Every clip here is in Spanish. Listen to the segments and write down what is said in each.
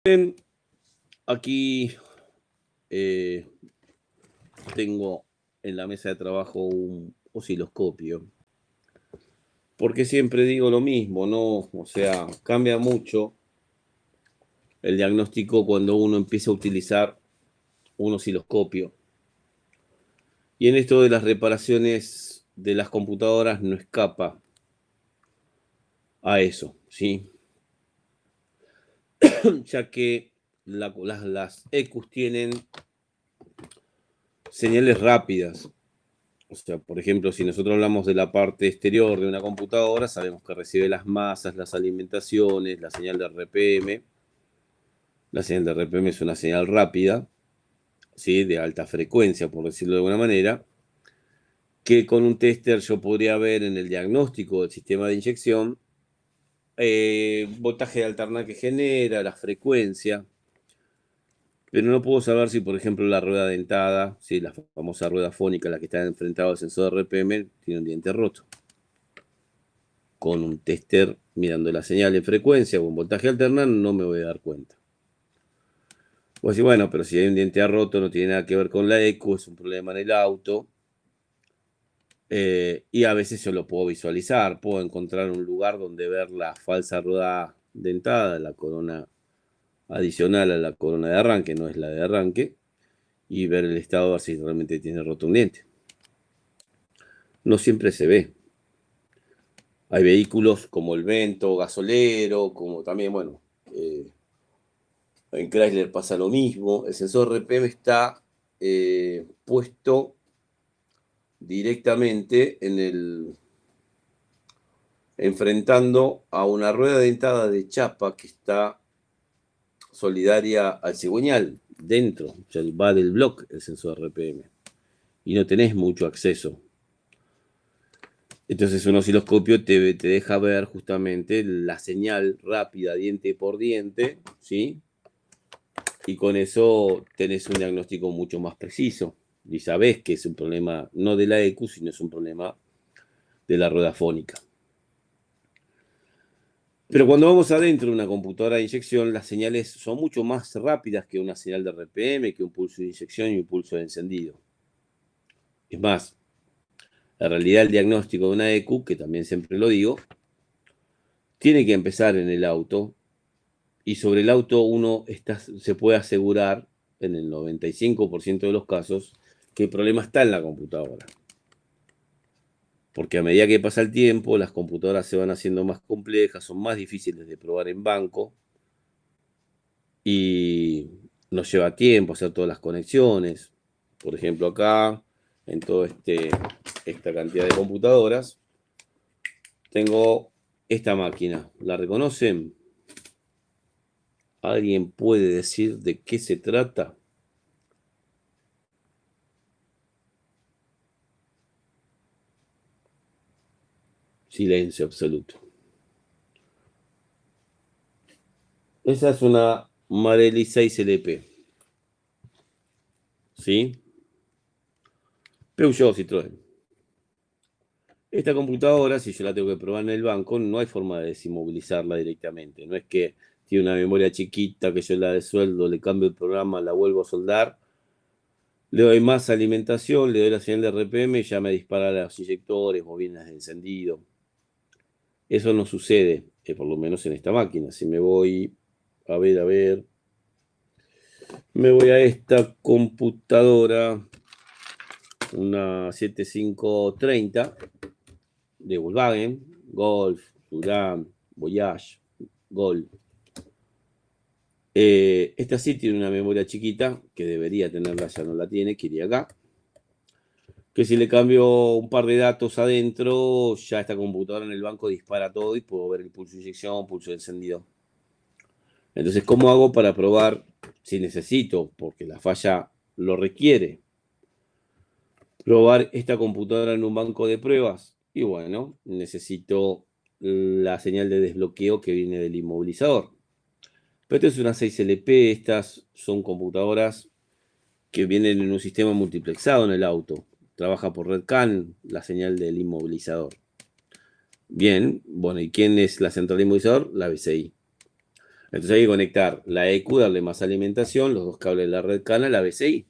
Bien, aquí eh, tengo en la mesa de trabajo un osciloscopio, porque siempre digo lo mismo, ¿no? O sea, cambia mucho el diagnóstico cuando uno empieza a utilizar un osciloscopio. Y en esto de las reparaciones de las computadoras no escapa a eso, ¿sí? Ya que las EQs tienen señales rápidas. O sea, por ejemplo, si nosotros hablamos de la parte exterior de una computadora, sabemos que recibe las masas, las alimentaciones, la señal de RPM. La señal de RPM es una señal rápida, ¿sí? De alta frecuencia, por decirlo de alguna manera, que con un tester yo podría ver en el diagnóstico del sistema de inyección voltaje de alternar que genera, la frecuencia, pero no puedo saber si, por ejemplo, la rueda dentada, ¿sí? La famosa rueda fónica, la que está enfrentada al sensor de RPM, tiene un diente roto. Con un tester mirando la señal en frecuencia o en voltaje alternar no me voy a dar cuenta. Pues sí, bueno, pero si hay un diente roto no tiene nada que ver con la ECU, es un problema en el auto. Y a veces yo lo puedo visualizar, puedo encontrar un lugar donde ver la falsa rueda dentada, la corona adicional a la corona de arranque, no es la de arranque, y ver el estado a ver si realmente tiene roto un diente. No siempre se ve. Hay vehículos como el Vento, gasolero, como también, bueno, en Chrysler pasa lo mismo. El sensor RPM está puesto directamente enfrentando a una rueda dentada de chapa que está solidaria al cigüeñal, dentro, o sea, va del bloque el sensor RPM. Y no tenés mucho acceso. Entonces un osciloscopio te deja ver justamente la señal rápida diente por diente, ¿sí? Y con eso tenés un diagnóstico mucho más preciso. Y sabés que es un problema no de la EQ, sino es un problema de la rueda fónica. Pero cuando vamos adentro de una computadora de inyección, las señales son mucho más rápidas que una señal de RPM, que un pulso de inyección y un pulso de encendido. Es más, en realidad el diagnóstico de una EQ, que también siempre lo digo, tiene que empezar en el auto, y sobre el auto uno se puede asegurar, en el 95% de los casos, que el problema está en la computadora. Porque a medida que pasa el tiempo, las computadoras se van haciendo más complejas, son más difíciles de probar en banco, y nos lleva tiempo hacer todas las conexiones. Por ejemplo, acá, en toda esta cantidad de computadoras, tengo esta máquina. ¿La reconocen? ¿Alguien puede decir de qué se trata? Silencio absoluto. Esa es una Marelli 6LP. ¿Sí? Peugeot Citroën. Esta computadora, si yo la tengo que probar en el banco, no hay forma de desinmovilizarla directamente. No es que tiene una memoria chiquita que yo la desueldo, le cambio el programa, la vuelvo a soldar, le doy más alimentación, le doy la señal de RPM y ya me dispara los inyectores, bobinas de encendido. Eso no sucede, por lo menos en esta máquina. Si me voy, a ver, me voy a esta computadora, una 7530 de Volkswagen, Golf, Touran, Voyage, Golf. Esta sí tiene una memoria chiquita, que debería tenerla, ya no la tiene, que iría acá. Que si le cambio un par de datos adentro, ya esta computadora en el banco dispara todo y puedo ver el pulso de inyección, pulso de encendido. Entonces, ¿cómo hago para probar si necesito, porque la falla lo requiere, probar esta computadora en un banco de pruebas? Y bueno, necesito la señal de desbloqueo que viene del inmovilizador. Pero esto es una 6LP, estas son computadoras que vienen en un sistema multiplexado en el auto. Trabaja por Red CAN, la señal del inmovilizador. Bien, bueno, ¿y quién es la central de inmovilizador? La BCI. Entonces hay que conectar la EQ, darle más alimentación, los dos cables de la red CAN a la BCI.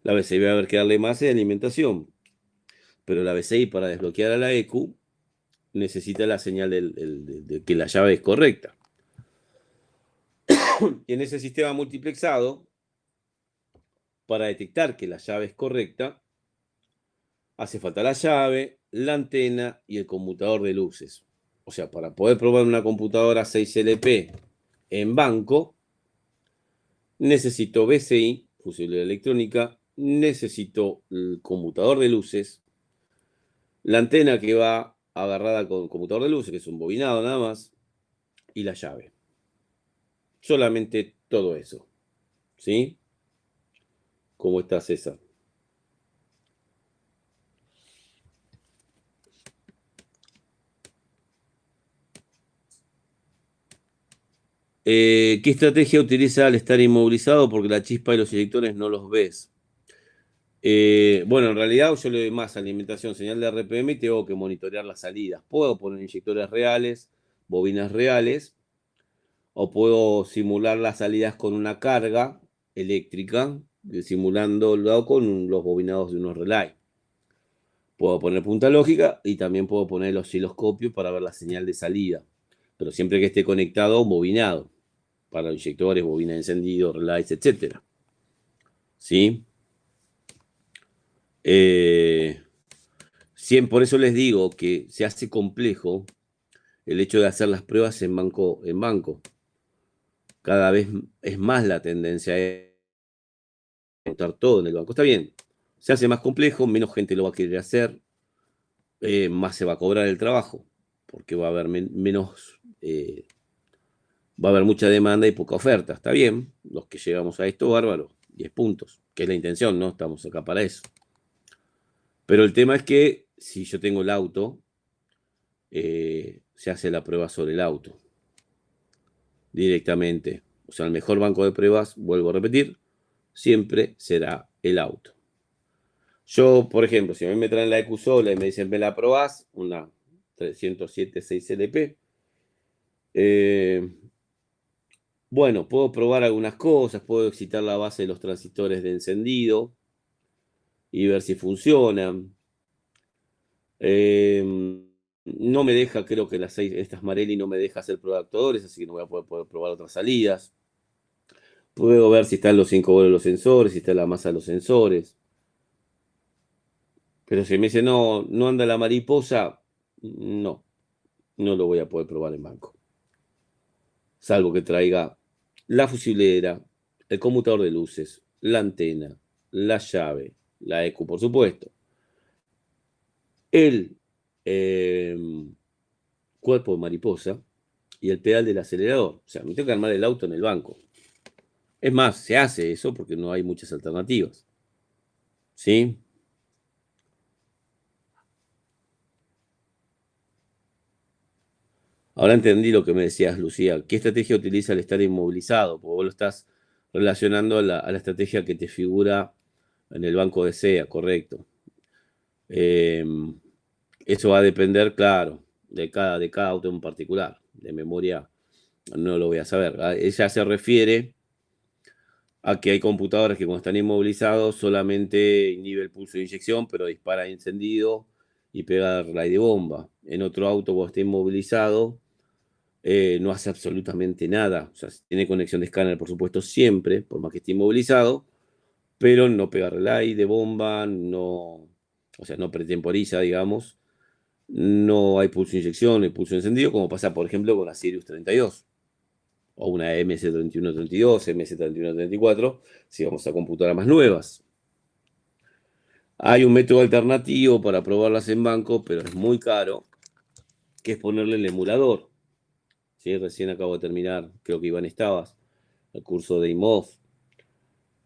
La BCI va a haber que darle más de alimentación. Pero la BCI para desbloquear a la EQ necesita la señal de que la llave es correcta. Y en ese sistema multiplexado, para detectar que la llave es correcta, hace falta la llave, la antena y el conmutador de luces. O sea, para poder probar una computadora 6LP en banco, necesito BCI, fusible electrónica, necesito el conmutador de luces, la antena que va agarrada con el conmutador de luces, que es un bobinado nada más, y la llave. Solamente todo eso. ¿Sí? ¿Cómo está César? ¿Qué estrategia utiliza al estar inmovilizado? Porque la chispa y los inyectores no los ves. Bueno, en realidad yo le doy más alimentación, señal de RPM y tengo que monitorear las salidas. Puedo poner inyectores reales, bobinas reales, o puedo simular las salidas con una carga eléctrica, simulándolo con los bobinados de unos relay. Puedo poner punta lógica y también puedo poner el osciloscopio para ver la señal de salida, pero siempre que esté conectado bobinado, para inyectores, bobina de encendido, relays, etc. ¿Sí? Por eso les digo que se hace complejo el hecho de hacer las pruebas en banco. Cada vez es más la tendencia a montar todo en el banco. Está bien, se hace más complejo, menos gente lo va a querer hacer, más se va a cobrar el trabajo, porque va a haber menos, va a haber mucha demanda y poca oferta. Está bien, los que llegamos a esto, bárbaro, 10 puntos, que es la intención, ¿no? Estamos acá para eso. Pero el tema es que si yo tengo el auto, se hace la prueba sobre el auto directamente. O sea, el mejor banco de pruebas, vuelvo a repetir, siempre será el auto. Yo, por ejemplo, si a mí me traen la EQ sola y me dicen, ¿me la probás? Una 307 6LP. Bueno, puedo probar algunas cosas, puedo excitar la base de los transistores de encendido y ver si funcionan. No me deja, creo que estas Marelli no me deja hacer prueba de actuadores, así que no voy a poder probar otras salidas. Puedo ver si están los 5 voltios de los sensores, si está la masa de los sensores. Pero si me dice, no, no anda la mariposa, no, no lo voy a poder probar en banco. Salvo que traiga la fusilera, el conmutador de luces, la antena, la llave, la EQ, por supuesto, el eh, cuerpo de mariposa y el pedal del acelerador. O sea, me tengo que armar el auto en el banco. Es más, se hace eso porque no hay muchas alternativas. ¿Sí? Ahora entendí lo que me decías, Lucía. ¿Qué estrategia utiliza al estar inmovilizado? Porque vos lo estás relacionando a la estrategia que te figura en el banco de SEA, correcto. Eh, Eso va a depender, claro, de cada auto en particular. De memoria no lo voy a saber. Ella se refiere a que hay computadoras que cuando están inmovilizados solamente inhibe el pulso de inyección, pero dispara encendido y pega relay de bomba. En otro auto, cuando está inmovilizado, no hace absolutamente nada. O sea, tiene conexión de escáner, por supuesto, siempre, por más que esté inmovilizado, pero no pega relay de bomba, no, o sea, no pretemporiza, digamos. No hay pulso de inyección, hay pulso de encendido, como pasa, por ejemplo, con la Sirius 32 o una MS3132, MS3134, si vamos a computadoras más nuevas. Hay un método alternativo para probarlas en banco, pero es muy caro, que es ponerle el emulador. ¿Sí? Recién acabo de terminar, creo que Iván estabas, el curso de IMOV.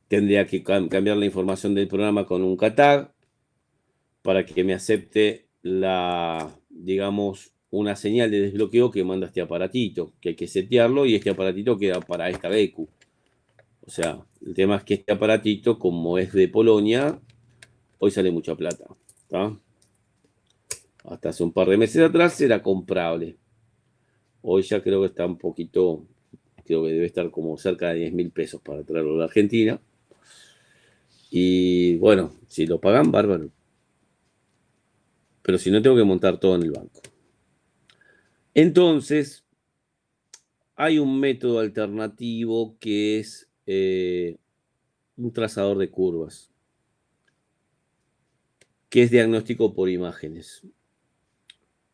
Tendría que cambiar la información del programa con un CATAG para que me acepte digamos, una señal de desbloqueo que manda este aparatito, que hay que setearlo y este aparatito queda para esta BQ. O sea, el tema es que este aparatito, como es de Polonia, hoy sale mucha plata. ¿Tá? Hasta hace un par de meses atrás era comprable. Hoy ya creo que está un poquito creo que debe estar como cerca de 10.000 pesos para traerlo a la Argentina. Y bueno, si lo pagan, bárbaro. Pero si no, tengo que montar todo en el banco. Entonces, hay un método alternativo que es un trazador de curvas, que es diagnóstico por imágenes,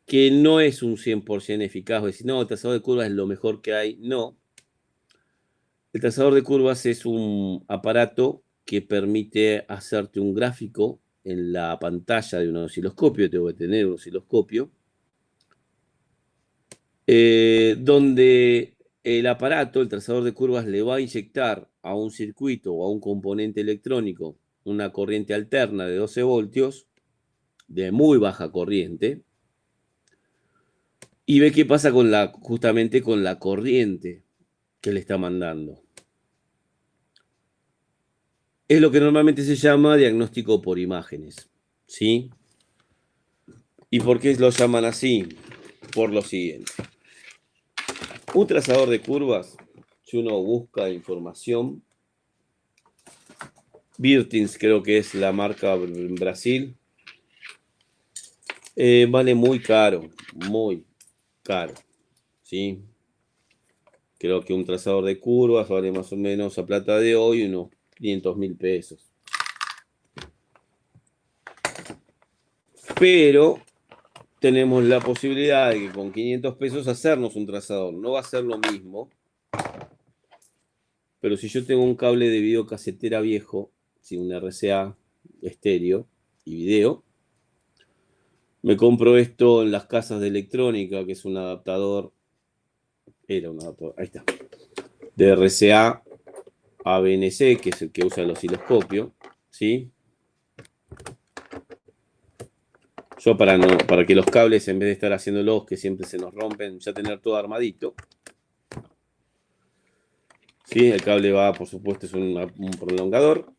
que no es un 100% eficaz. Decir, no, el trazador de curvas es lo mejor que hay. No. El trazador de curvas es un aparato que permite hacerte un gráfico en la pantalla de un osciloscopio. Tengo que tener un osciloscopio, donde el aparato, el trazador de curvas, le va a inyectar a un circuito o a un componente electrónico una corriente alterna de 12 voltios, de muy baja corriente, y ve qué pasa justamente con la corriente que le está mandando. Es lo que normalmente se llama diagnóstico por imágenes, ¿sí? ¿Y por qué lo llaman así? Por lo siguiente. Un trazador de curvas, si uno busca información, Virtins creo que es la marca en Brasil, vale muy caro, ¿sí? Creo que un trazador de curvas vale más o menos a plata de hoy unos 500.000 pesos. Pero tenemos la posibilidad de que con 500 pesos hacernos un trazador. No va a ser lo mismo, pero si yo tengo un cable de videocasetera viejo, ¿sí? Un RCA estéreo y video, me compro esto en las casas de electrónica, que es un adaptador, era un adaptador, ahí está, de RCA a BNC, que es el que usa el osciloscopio, ¿sí? Yo para que los cables, en vez de estar haciéndolos, que siempre se nos rompen, ya tener todo armadito. ¿Sí? El cable va, por supuesto, es un prolongador.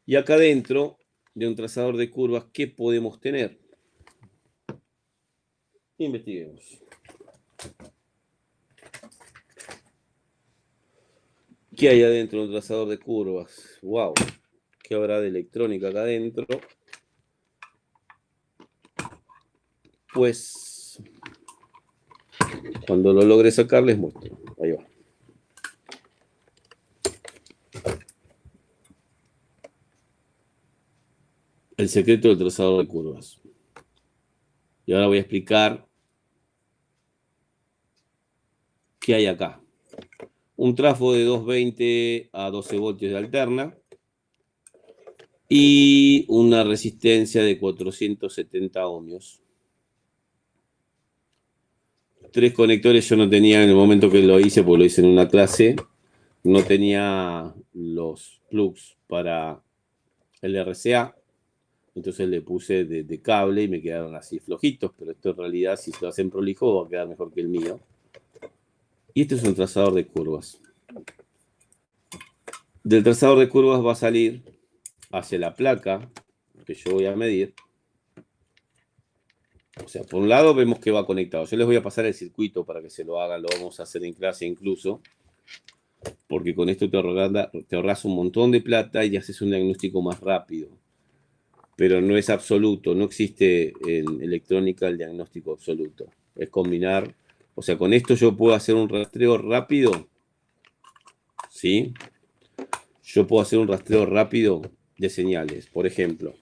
Y acá dentro de un trazador de curvas, ¿qué podemos tener? Investiguemos. ¿Qué hay adentro de un trazador de curvas? ¡Wow! ¿Qué habrá de electrónica acá adentro? Pues cuando lo logre sacar les muestro. Ahí va. El secreto del trazador de curvas. Y ahora voy a explicar qué hay acá. Un trafo de 220 a 12 voltios de alterna y una resistencia de 470 ohmios. 3 conectores yo no tenía en el momento que lo hice, porque lo hice en una clase. No tenía los plugs para el RCA. Entonces le puse de cable y me quedaron así flojitos. Pero esto en realidad, si se lo hacen prolijo, va a quedar mejor que el mío. Y este es un trazador de curvas. Del trazador de curvas va a salir hacia la placa que yo voy a medir. O sea, por un lado vemos que va conectado. Yo les voy a pasar el circuito para que se lo hagan. Lo vamos a hacer en clase incluso. Porque con esto te ahorras un montón de plata y haces un diagnóstico más rápido. Pero no es absoluto. No existe en electrónica el diagnóstico absoluto. Es combinar. O sea, con esto yo puedo hacer un rastreo rápido. ¿Sí? Yo puedo hacer un rastreo rápido de señales. Por ejemplo,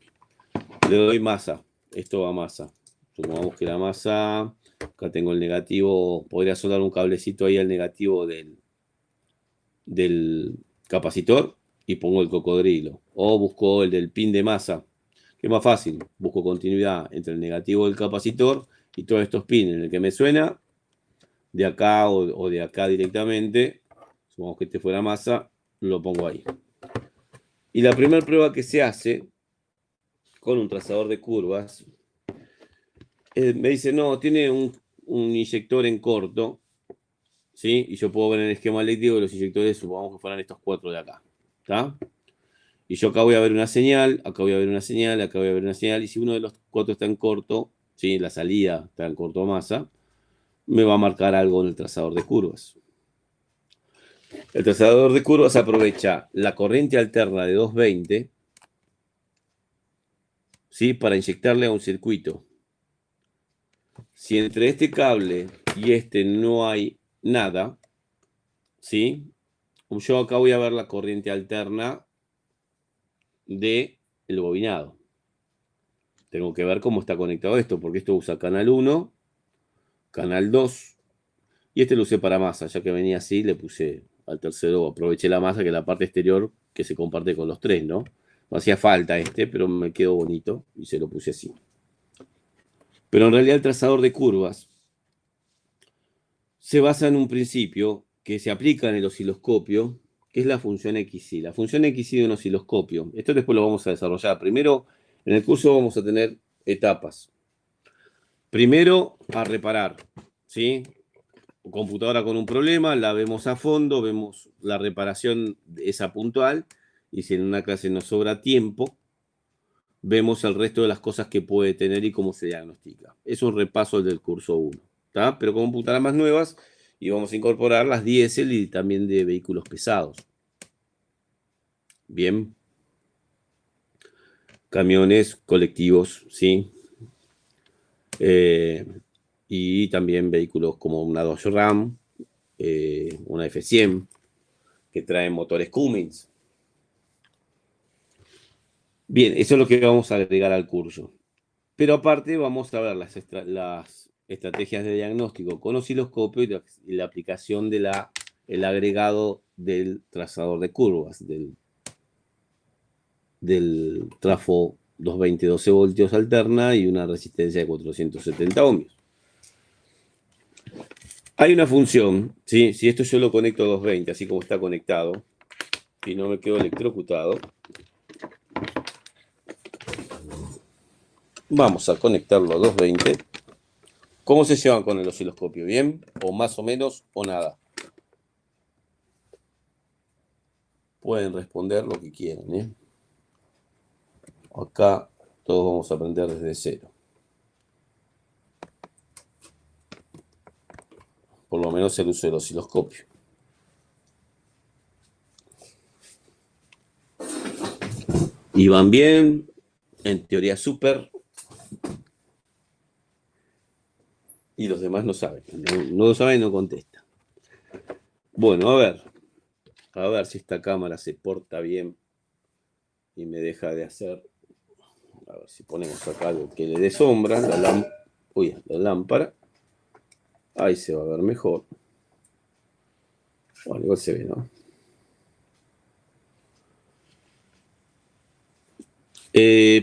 le doy masa. Esto va a masa. Supongamos que la masa, acá tengo el negativo, podría soldar un cablecito ahí al negativo del capacitor y pongo el cocodrilo. O busco el del pin de masa, que es más fácil. Busco continuidad entre el negativo del capacitor y todos estos pins. En el que me suena, de acá o de acá directamente, supongamos que este fuera masa, lo pongo ahí. Y la primera prueba que se hace con un trazador de curvas, me dice, no, tiene un inyector en corto, ¿sí? Y yo puedo ver en el esquema eléctrico que los inyectores, supongamos que fueran estos 4 de acá, ¿está? Y yo acá voy a ver una señal, acá voy a ver una señal, acá voy a ver una señal, y si uno de los 4 está en corto, ¿sí? La salida está en corto masa, me va a marcar algo en el trazador de curvas. El trazador de curvas aprovecha la corriente alterna de 220, ¿sí?, para inyectarle a un circuito. Si entre este cable y este no hay nada, ¿sí?, yo acá voy a ver la corriente alterna del bobinado. Tengo que ver cómo está conectado esto, porque esto usa canal 1, canal 2, y este lo usé para masa, ya que venía así, le puse al tercero, aproveché la masa, que es la parte exterior que se comparte con los tres, ¿no? No hacía falta este, pero me quedó bonito y se lo puse así. Pero en realidad el trazador de curvas se basa en un principio que se aplica en el osciloscopio, que es la función XY. La función XY de un osciloscopio, esto después lo vamos a desarrollar. Primero, en el curso vamos a tener etapas. Primero, a reparar, ¿sí? Computadora con un problema, la vemos a fondo, vemos la reparación de esa puntual, y si en una clase nos sobra tiempo, vemos el resto de las cosas que puede tener y cómo se diagnostica. Es un repaso del curso 1, ¿tá? Pero con computadoras más nuevas, y vamos a incorporar las diésel y también de vehículos pesados. Bien. Camiones, colectivos, ¿sí? Y también vehículos como una Dodge Ram, una F100, que traen motores Cummins. Bien, eso es lo que vamos a agregar al curso. Pero aparte vamos a ver las estrategias de diagnóstico con osciloscopio y la aplicación del agregado del trazador de curvas, del trafo 220 12 voltios alterna y una resistencia de 470 ohmios. Hay una función, ¿sí? Si esto yo lo conecto a 220, así como está conectado, y no me quedo electrocutado, vamos a conectarlo a 220. ¿Cómo se llevan con el osciloscopio? ¿Bien? ¿O más o menos? ¿O nada? Pueden responder lo que quieran, ¿eh? Acá todos vamos a aprender desde cero. Por lo menos el uso del osciloscopio. Y van bien, en teoría súper. Y los demás no saben. No lo saben y no contestan. Bueno, a ver si esta cámara se porta bien y me deja de hacer. A ver si ponemos acá algo que le dé sombra, la lámpara. Ahí se va a ver mejor. Bueno, igual se ve, ¿no?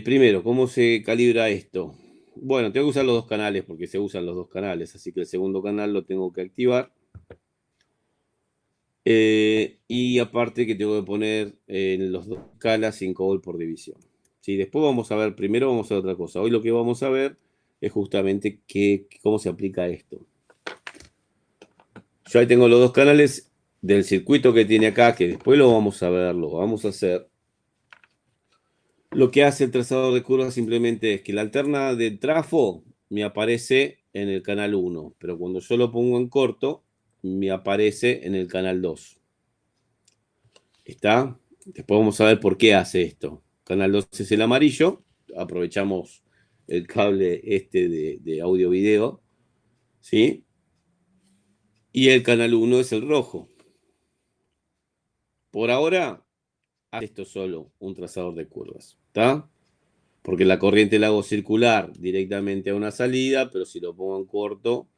Primero, ¿cómo se calibra esto? Bueno, tengo que usar los dos canales porque se usan los dos canales, así que el segundo canal lo tengo que activar. Y aparte que tengo que poner en los dos escalas 5 volt por división. ¿Sí? Después vamos a ver, primero vamos a ver otra cosa. Hoy lo que vamos a ver es justamente cómo se aplica esto. Yo ahí tengo los dos canales del circuito que tiene acá, que después lo vamos a ver, lo vamos a hacer. Lo que hace el trazador de curvas simplemente es que la alterna del trafo me aparece en el canal 1, pero cuando yo lo pongo en corto, me aparece en el canal 2. ¿Está? Después vamos a ver por qué hace esto. Canal 2 es el amarillo, aprovechamos el cable este de audio-video, ¿sí? Y el canal 1 es el rojo. Por ahora, esto solo un trazador de curvas, ¿está? Porque la corriente la hago circular directamente a una salida, pero si lo pongo en corto,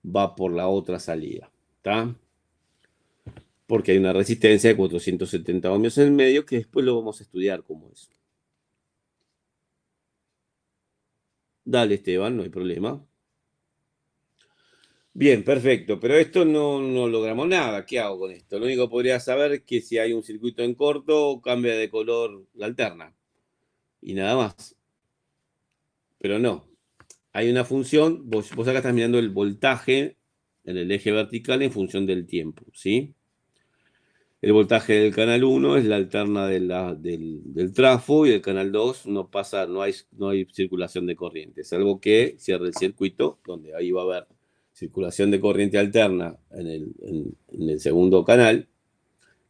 va por la otra salida, ¿está? Porque hay una resistencia de 470 ohmios en el medio, que después lo vamos a estudiar cómo es. Dale, Esteban, no hay problema. Bien, perfecto, pero esto no logramos nada. ¿Qué hago con esto? Lo único que podría saber es que si hay un circuito en corto, cambia de color la alterna. Y nada más. Pero no. Hay una función, vos acá estás mirando el voltaje en el eje vertical en función del tiempo, ¿sí? El voltaje del canal 1 es la alterna del trafo, y el canal 2 no hay circulación de corriente, salvo que cierre el circuito, donde ahí va a haber circulación de corriente alterna en el segundo canal,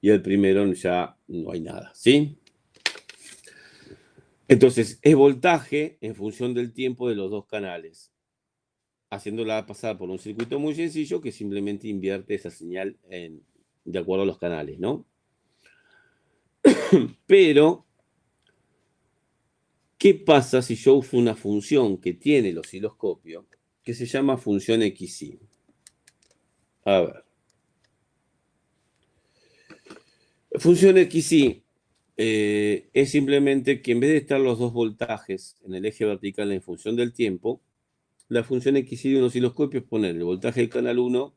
y el primero ya no hay nada, ¿sí? Entonces, es voltaje en función del tiempo de los dos canales, haciéndola pasar por un circuito muy sencillo que simplemente invierte esa señal de acuerdo a los canales, ¿no? Pero, ¿qué pasa si yo uso una función que tiene el osciloscopio, que se llama función XY? A ver. Función XY es simplemente que en vez de estar los dos voltajes en el eje vertical en función del tiempo, la función XY de un osciloscopio es poner el voltaje del canal 1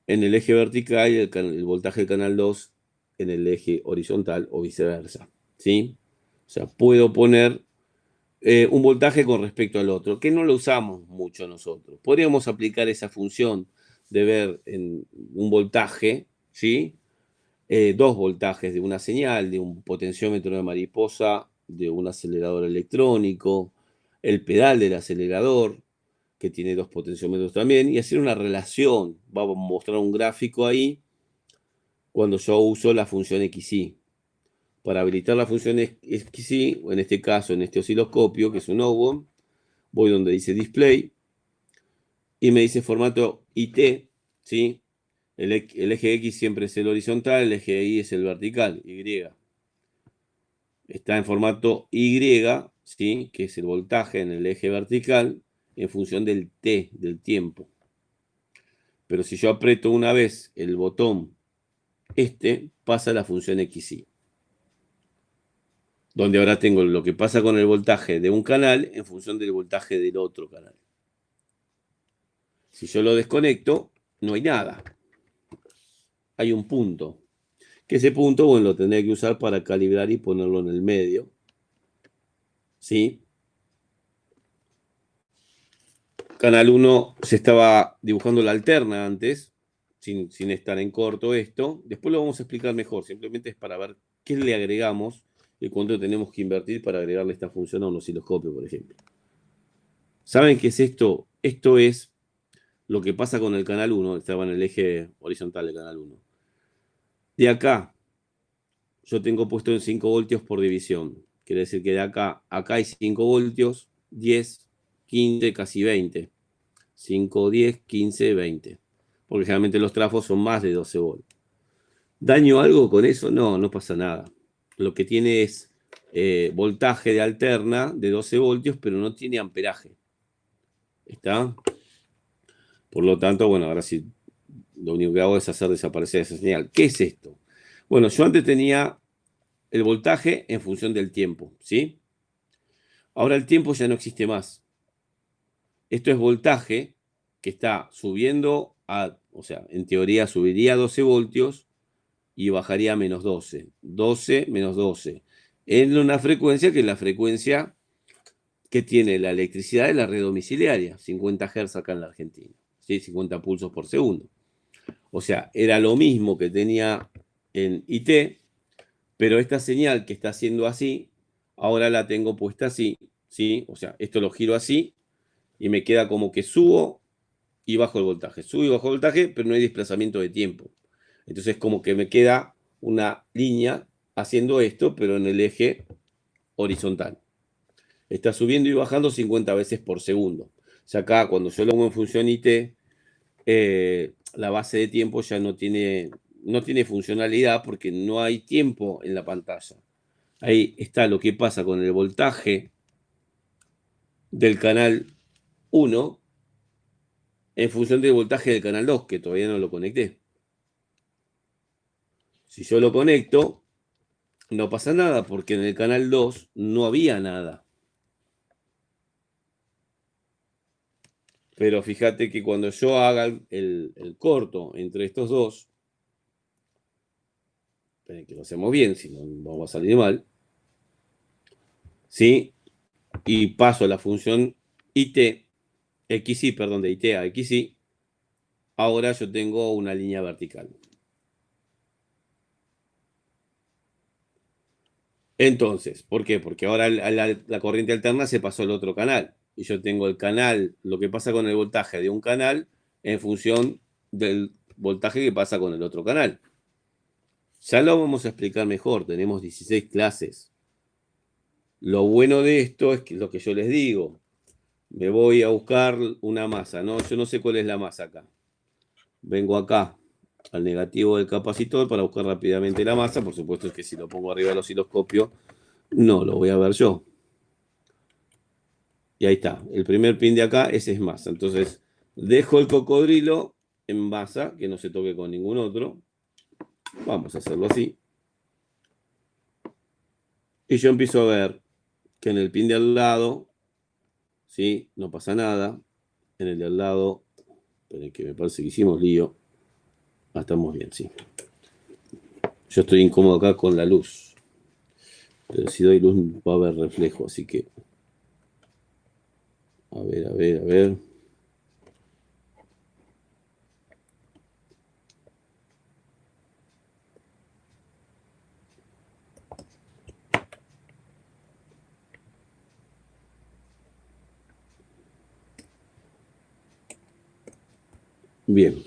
en el eje vertical y el voltaje del canal 2 en el eje horizontal o viceversa, ¿sí? O sea, puedo poner un voltaje con respecto al otro, que no lo usamos mucho nosotros. Podríamos aplicar esa función de ver en un voltaje, ¿sí? Dos voltajes de una señal, de un potenciómetro de mariposa, de un acelerador electrónico, el pedal del acelerador, que tiene dos potenciómetros también, y hacer una relación. Vamos a mostrar un gráfico ahí cuando yo uso la función XY. Para habilitar la función XY, o en este caso, en este osciloscopio, que es un Owen, voy donde dice Display, y me dice formato IT, ¿sí? El eje X siempre es el horizontal, el eje Y es el vertical, Y. Está en formato Y, ¿sí? Que es el voltaje en el eje vertical en función del T, del tiempo. Pero si yo aprieto una vez el botón pasa la función XY. Donde ahora tengo lo que pasa con el voltaje de un canal en función del voltaje del otro canal. Si yo lo desconecto, no hay nada. Hay un punto. Que ese punto, bueno, lo tendré que usar para calibrar y ponerlo en el medio. ¿Sí? Canal 1 se estaba dibujando la alterna antes, sin estar en corto esto. Después lo vamos a explicar mejor, simplemente es para ver qué le agregamos y cuánto tenemos que invertir para agregarle esta función a un osciloscopio, por ejemplo. ¿Saben qué es esto? Esto es lo que pasa con el canal 1, estaba en el eje horizontal del canal 1. De acá, yo tengo puesto en 5 voltios por división. Quiere decir que de acá hay 5 voltios, 10, 15, casi 20. 5, 10, 15, 20. Porque generalmente los trafos son más de 12 volts. ¿Daño algo con eso? No, no pasa nada. Lo que tiene es voltaje de alterna de 12 voltios, pero no tiene amperaje. ¿Está? Por lo tanto, bueno, ahora sí, lo único que hago es hacer desaparecer esa señal. ¿Qué es esto? Bueno, yo antes tenía el voltaje en función del tiempo, ¿sí? Ahora el tiempo ya no existe más. Esto es voltaje que está subiendo o sea, en teoría subiría a 12 voltios y bajaría a menos 12. 12 menos 12. En una frecuencia que es la frecuencia que tiene la electricidad de la red domiciliaria, 50 Hz acá en la Argentina, ¿sí? 50 pulsos por segundo. O sea, era lo mismo que tenía en IT, pero esta señal que está haciendo así, ahora la tengo puesta así, ¿sí? O sea, esto lo giro así y me queda como que subo y bajo el voltaje. Subo y bajo el voltaje, pero no hay desplazamiento de tiempo. Entonces como que me queda una línea haciendo esto, pero en el eje horizontal. Está subiendo y bajando 50 veces por segundo. O sea, acá cuando yo lo pongo en función IT, la base de tiempo ya no tiene funcionalidad porque no hay tiempo en la pantalla. Ahí está lo que pasa con el voltaje del canal 1 en función del voltaje del canal 2, que todavía no lo conecté. Si yo lo conecto, no pasa nada porque en el canal 2 no había nada. Pero fíjate que cuando yo haga el corto entre estos dos, esperen que lo hacemos bien, si no vamos a salir mal, ¿sí? Y paso la función IT, XY, perdón, de IT a XY, ahora yo tengo una línea vertical. Entonces, ¿por qué? Porque ahora la corriente alterna se pasó al otro canal. Y yo tengo el canal, lo que pasa con el voltaje de un canal en función del voltaje que pasa con el otro canal. Ya lo vamos a explicar mejor, tenemos 16 clases. Lo bueno de esto es que lo que yo les digo, me voy a buscar una masa, ¿no? Yo no sé cuál es la masa acá. Vengo acá al negativo del capacitor para buscar rápidamente la masa. Por supuesto es que si lo pongo arriba del osciloscopio, no lo voy a ver yo. Y ahí está, el primer pin de acá, ese es masa. Entonces, dejo el cocodrilo en masa, que no se toque con ningún otro. Vamos a hacerlo así. Y yo empiezo a ver que en el pin de al lado, ¿sí? No pasa nada. En el de al lado, esperen que me parece que hicimos lío. Ah, estamos bien, sí. Yo estoy incómodo acá con la luz. Pero si doy luz va a haber reflejo, así que... A ver, a ver, a ver. Bien.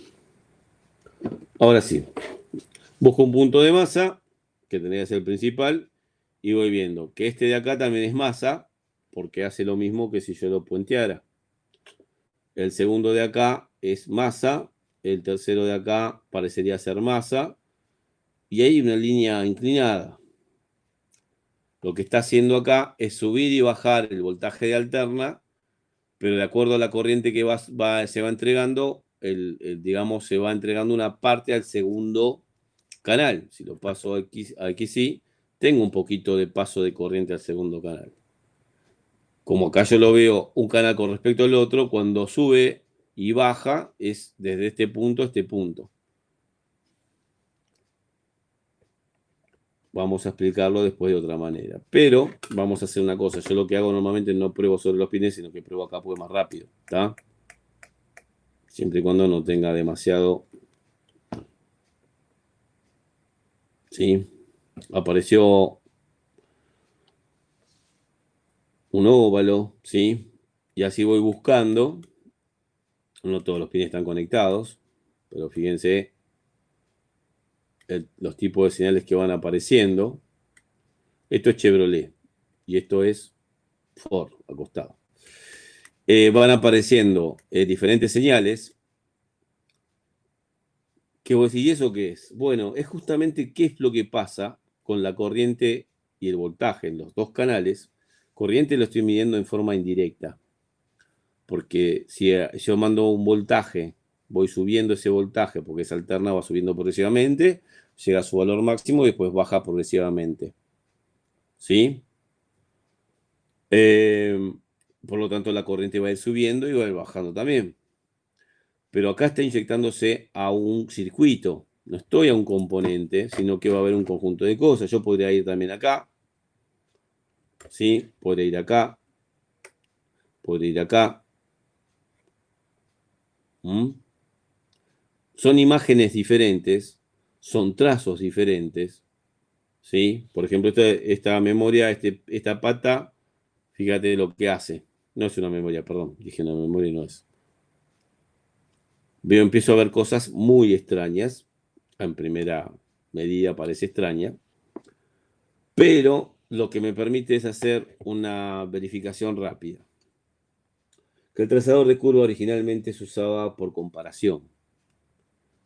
Ahora sí. Busco un punto de masa, que tendría que ser el principal, y voy viendo que este de acá también es masa, porque hace lo mismo que si yo lo puenteara. El segundo de acá es masa, el tercero de acá parecería ser masa, y hay una línea inclinada. Lo que está haciendo acá es subir y bajar el voltaje de alterna, pero de acuerdo a la corriente que se va entregando, digamos, se va entregando una parte al segundo canal. Si lo paso a XY, tengo un poquito de paso de corriente al segundo canal. Como acá yo lo veo un canal con respecto al otro, cuando sube y baja es desde este punto a este punto. Vamos a explicarlo después de otra manera. Pero vamos a hacer una cosa. Yo lo que hago normalmente no pruebo sobre los pines, sino que pruebo acá porque es más rápido. ¿Está? Siempre y cuando no tenga demasiado... ¿Sí? Apareció un óvalo, ¿sí? Y así voy buscando. No todos los pines están conectados, pero fíjense los tipos de señales que van apareciendo. Esto es Chevrolet y esto es Ford, acostado. Van apareciendo diferentes señales. ¿Qué vos decís? ¿Y eso qué es? Bueno, es justamente qué es lo que pasa con la corriente y el voltaje en los dos canales. Corriente lo estoy midiendo en forma indirecta, porque si yo mando un voltaje, voy subiendo ese voltaje, porque esa alterna va subiendo progresivamente, llega a su valor máximo y después baja progresivamente. ¿Sí? Por lo tanto, la corriente va a ir subiendo y va a ir bajando también. Pero acá está inyectándose a un circuito. No estoy a un componente, sino que va a haber un conjunto de cosas. Yo podría ir también acá. ¿Sí? Podría ir acá. Podría ir acá. ¿Mm? Son imágenes diferentes. Son trazos diferentes. ¿Sí? Por ejemplo, esta memoria, esta pata, fíjate lo que hace. No es una memoria, perdón. Dije una memoria y no es. Empiezo a ver cosas muy extrañas. En primera medida parece extraña. Pero lo que me permite es hacer una verificación rápida. Que el trazador de curva originalmente se usaba por comparación.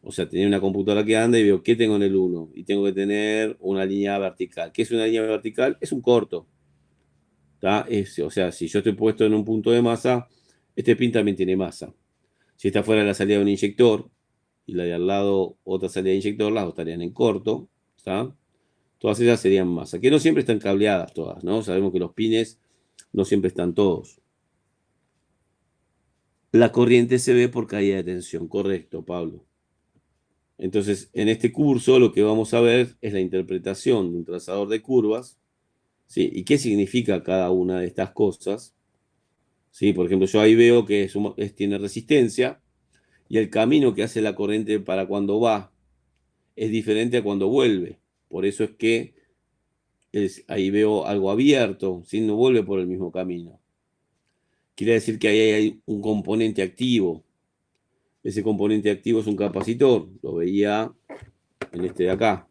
O sea, tenía una computadora que anda y veo qué tengo en el 1 y tengo que tener una línea vertical. ¿Qué es una línea vertical? Es un corto. O sea, si yo estoy puesto en un punto de masa, este pin también tiene masa. Si está fuera de la salida de un inyector y la de al lado otra salida de inyector, las dos estarían en corto. ¿Está? Todas ellas serían masa, que no siempre están cableadas todas, ¿no? Sabemos que los pines no siempre están todos. La corriente se ve por caída de tensión, correcto, Pablo. Entonces, en este curso lo que vamos a ver es la interpretación de un trazador de curvas, ¿sí? Y qué significa cada una de estas cosas, ¿sí? Por ejemplo, yo ahí veo que tiene resistencia y el camino que hace la corriente para cuando va es diferente a cuando vuelve. Por eso es que ahí veo algo abierto, ¿sí? No vuelve por el mismo camino. Quiere decir que ahí hay un componente activo. Ese componente activo es un capacitor. Lo veía en este de acá.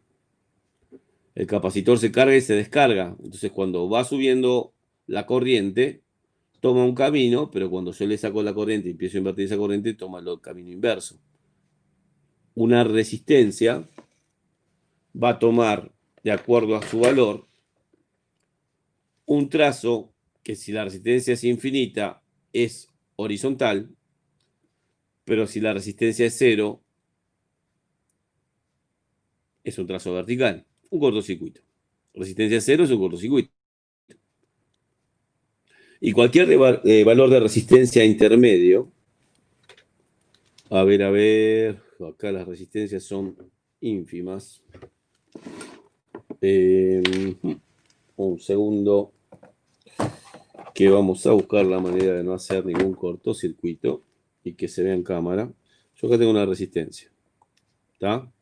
El capacitor se carga y se descarga. Entonces, cuando va subiendo la corriente, toma un camino, pero cuando yo le saco la corriente y empiezo a invertir esa corriente, toma el camino inverso. Una resistencia va a tomar, de acuerdo a su valor, un trazo que, si la resistencia es infinita, es horizontal, pero si la resistencia es cero, es un trazo vertical, un cortocircuito. Resistencia cero es un cortocircuito. Y cualquier valor de resistencia intermedio, a ver, acá las resistencias son ínfimas. Un segundo, que vamos a buscar la manera de no hacer ningún cortocircuito y que se vea en cámara. Yo acá tengo una resistencia, ¿está?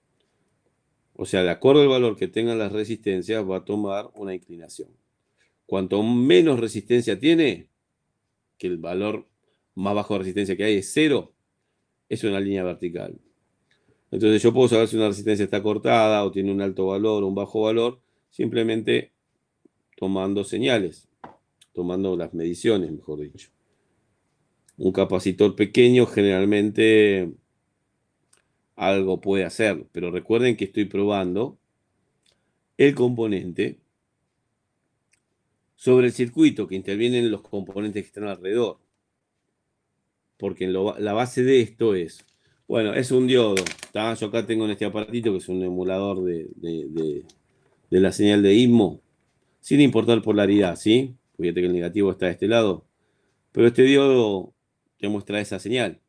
O sea, de acuerdo al valor que tengan las resistencias, va a tomar una inclinación. Cuanto menos resistencia tiene, que el valor más bajo de resistencia que hay es cero, es una línea vertical. Entonces yo puedo saber si una resistencia está cortada o tiene un alto valor o un bajo valor, simplemente tomando señales, tomando las mediciones, mejor dicho. Un capacitor pequeño generalmente algo puede hacer, pero recuerden que estoy probando el componente sobre el circuito, que intervienen los componentes que están alrededor. Porque la base de esto es, bueno, es un diodo. ¿Tá? Yo acá tengo en este aparatito, que es un emulador de la señal de IMMO, sin importar polaridad, ¿sí? Fíjate que el negativo está de este lado. Pero este diodo te muestra esa señal,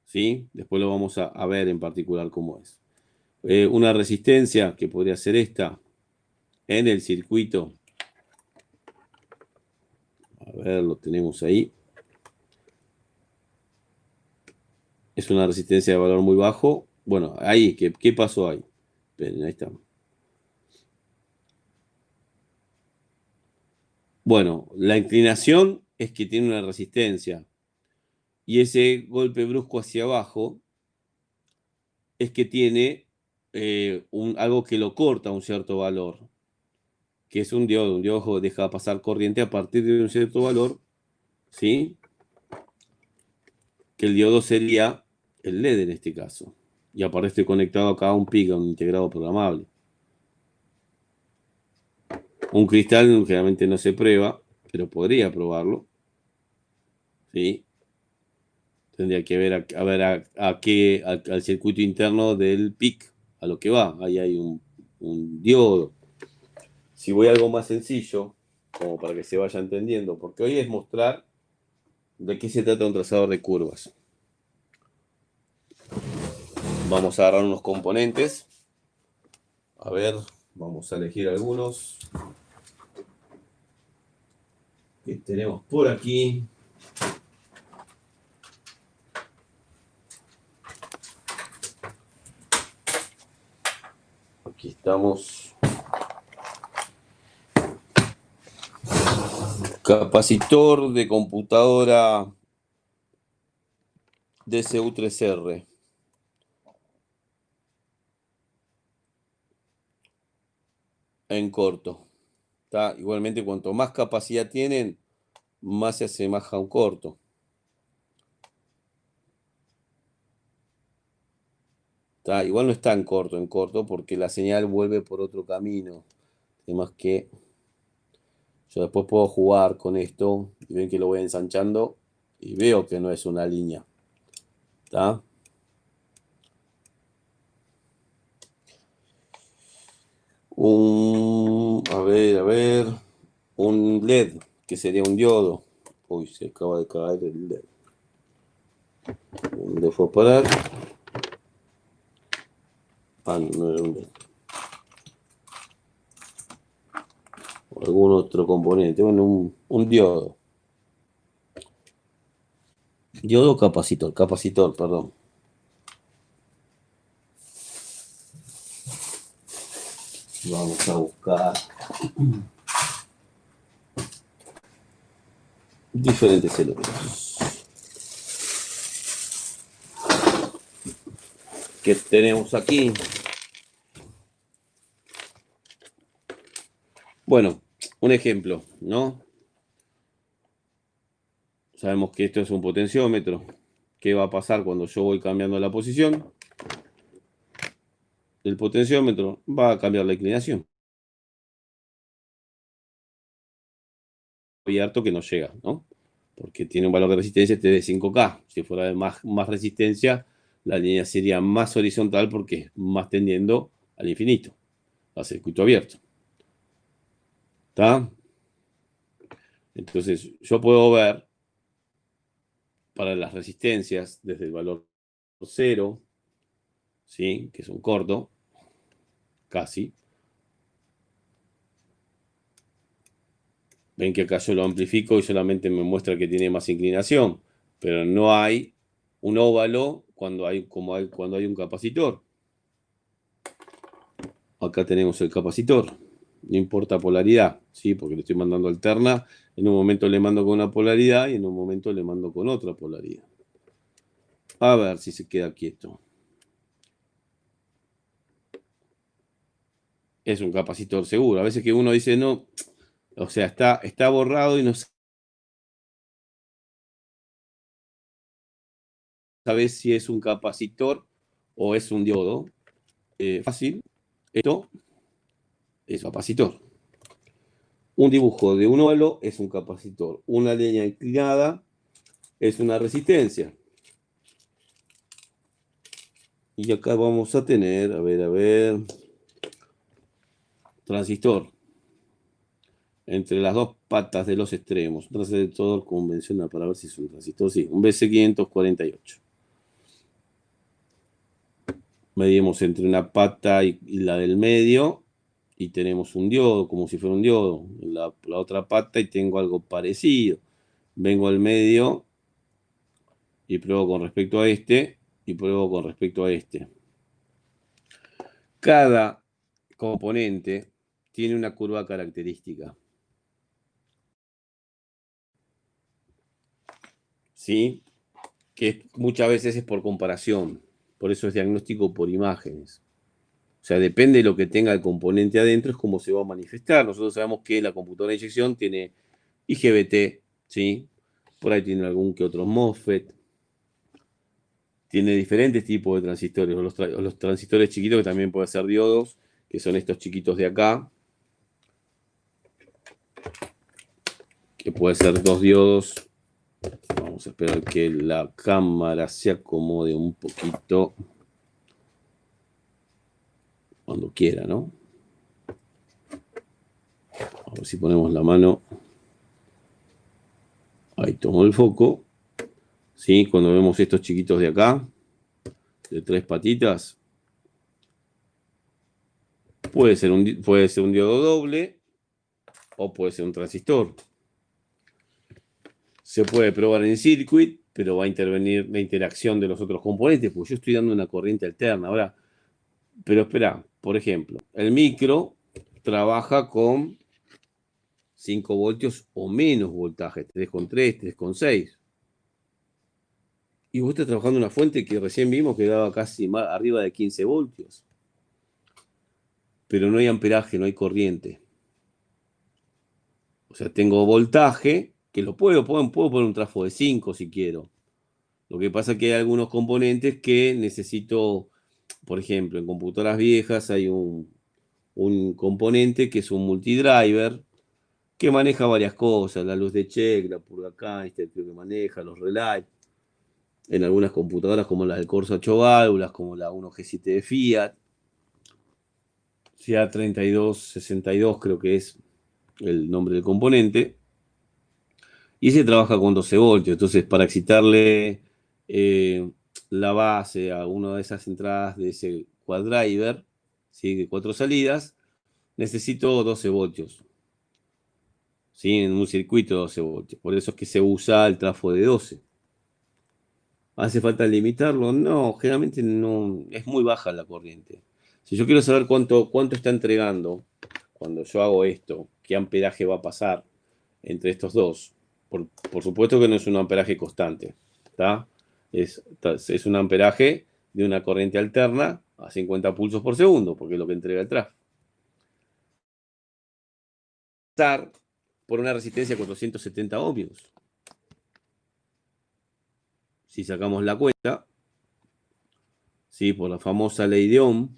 ¿sí? Después lo vamos a ver en particular cómo es. Una resistencia, que podría ser esta, en el circuito. A ver, lo tenemos ahí. Es una resistencia de valor muy bajo. Bueno, ahí, ¿qué pasó ahí? Esperen, ahí está. Bueno, la inclinación es que tiene una resistencia. Y ese golpe brusco hacia abajo es que tiene algo que lo corta a un cierto valor, que es un diodo. Un diodo deja pasar corriente a partir de un cierto valor, ¿sí? Que el diodo sería el LED en este caso. Y aparte estoy conectado acá a un PIC, a un integrado programable. Un cristal generalmente no se prueba, pero podría probarlo, ¿sí? Tendría que ver al circuito interno del PIC, a lo que va. Ahí hay un diodo. Si voy a algo más sencillo, como para que se vaya entendiendo, porque hoy es mostrar de qué se trata un trazador de curvas. Vamos a agarrar unos componentes. A ver, vamos a elegir algunos que tenemos por aquí. Aquí estamos. Capacitor de computadora DCU3R. En corto. ¿Tá? Igualmente, cuanto más capacidad tienen, más se asemeja a un corto. ¿Tá? Igual no está en corto, porque la señal vuelve por otro camino. Además que yo después puedo jugar con esto y ven que lo voy ensanchando y veo que no es una línea. ¿Tá? A ver, un LED, que sería un diodo. Uy, se acaba de caer el LED. ¿Dónde fue a parar? Ah, no era un LED. O algún otro componente. Bueno, un diodo. Diodo capacitor, perdón. Vamos a buscar diferentes elementos. que tenemos aquí. Bueno, un ejemplo, ¿no? Sabemos que esto es un potenciómetro. ¿Qué va a pasar cuando yo voy cambiando la posición del potenciómetro? Va a cambiar la inclinación. Abierto que no llega, ¿no? Porque tiene un valor de resistencia este de 5K. Si fuera de más resistencia, la línea sería más horizontal porque es más tendiendo al infinito, a circuito abierto. ¿Está? Entonces, yo puedo ver para las resistencias desde el valor 0, ¿sí? Que es un corto, casi. Ven que acá yo lo amplifico y solamente me muestra que tiene más inclinación, pero no hay un óvalo cuando hay un capacitor. Acá tenemos el capacitor. No importa polaridad, ¿sí? Porque le estoy mandando alterna. En un momento le mando con una polaridad y en un momento le mando con otra polaridad. A ver si se queda quieto. Es un capacitor seguro. A veces que uno dice no, o sea, está borrado y no sabes si es un capacitor o es un diodo. Fácil. Esto es capacitor. Un dibujo de un óvalo es un capacitor. Una línea inclinada es una resistencia. Y acá vamos a tener, a ver, transistor. Entre las dos patas de los extremos. Un transistor convencional para ver si es un transistor. Sí, un BC548. Medimos entre una pata y la del medio y tenemos un diodo, como si fuera un diodo. En la otra pata y tengo algo parecido. Vengo al medio y pruebo con respecto a este y pruebo con respecto a este. Cada componente tiene una curva característica. ¿Sí? Que muchas veces es por comparación. Por eso es diagnóstico por imágenes. O sea, depende de lo que tenga el componente adentro, es cómo se va a manifestar. Nosotros sabemos que la computadora de inyección tiene IGBT, ¿sí? Por ahí tiene algún que otro MOSFET. Tiene diferentes tipos de transistores, o los transistores chiquitos que también pueden ser diodos, que son estos chiquitos de acá, que pueden ser dos diodos. Vamos a esperar que la cámara se acomode un poquito cuando quiera, ¿no? A ver si ponemos la mano. Ahí tomo el foco. ¿Sí? Cuando vemos estos chiquitos de acá, de tres patitas, puede ser un diodo doble o puede ser un transistor. Se puede probar en circuit, pero va a intervenir la interacción de los otros componentes, porque yo estoy dando una corriente alterna. Ahora, pero espera, por ejemplo, el micro trabaja con 5 voltios o menos voltaje, 3,3, 3,6. Y vos estás trabajando en una fuente que recién vimos que daba casi más, arriba de 15 voltios. Pero no hay amperaje, no hay corriente. O sea, tengo voltaje, que puedo poner un trafo de 5 si quiero. Lo que pasa es que hay algunos componentes que necesito, por ejemplo, en computadoras viejas hay un componente que es un multidriver que maneja varias cosas, la luz de check, la purga Einstein, creo que maneja, los relays. En algunas computadoras como las del Corsa 8 válvulas, como la 1G7 de Fiat 3262 creo que es el nombre del componente. Y ese trabaja con 12 voltios. Entonces, para excitarle la base a una de esas entradas de ese quadriver, ¿sí? De 4 salidas, necesito 12 voltios. ¿Sí? En un circuito de 12 voltios. Por eso es que se usa el trafo de 12. ¿Hace falta limitarlo? No, generalmente no. Es muy baja la corriente. Si yo quiero saber cuánto está entregando cuando yo hago esto, qué amperaje va a pasar entre estos dos. Por supuesto que no es un amperaje constante, ¿está? Es un amperaje de una corriente alterna a 50 pulsos por segundo, porque es lo que entrega el tráfico. Por una resistencia de 470 ohmios. Si sacamos la cuenta, ¿sí? Por la famosa ley de Ohm,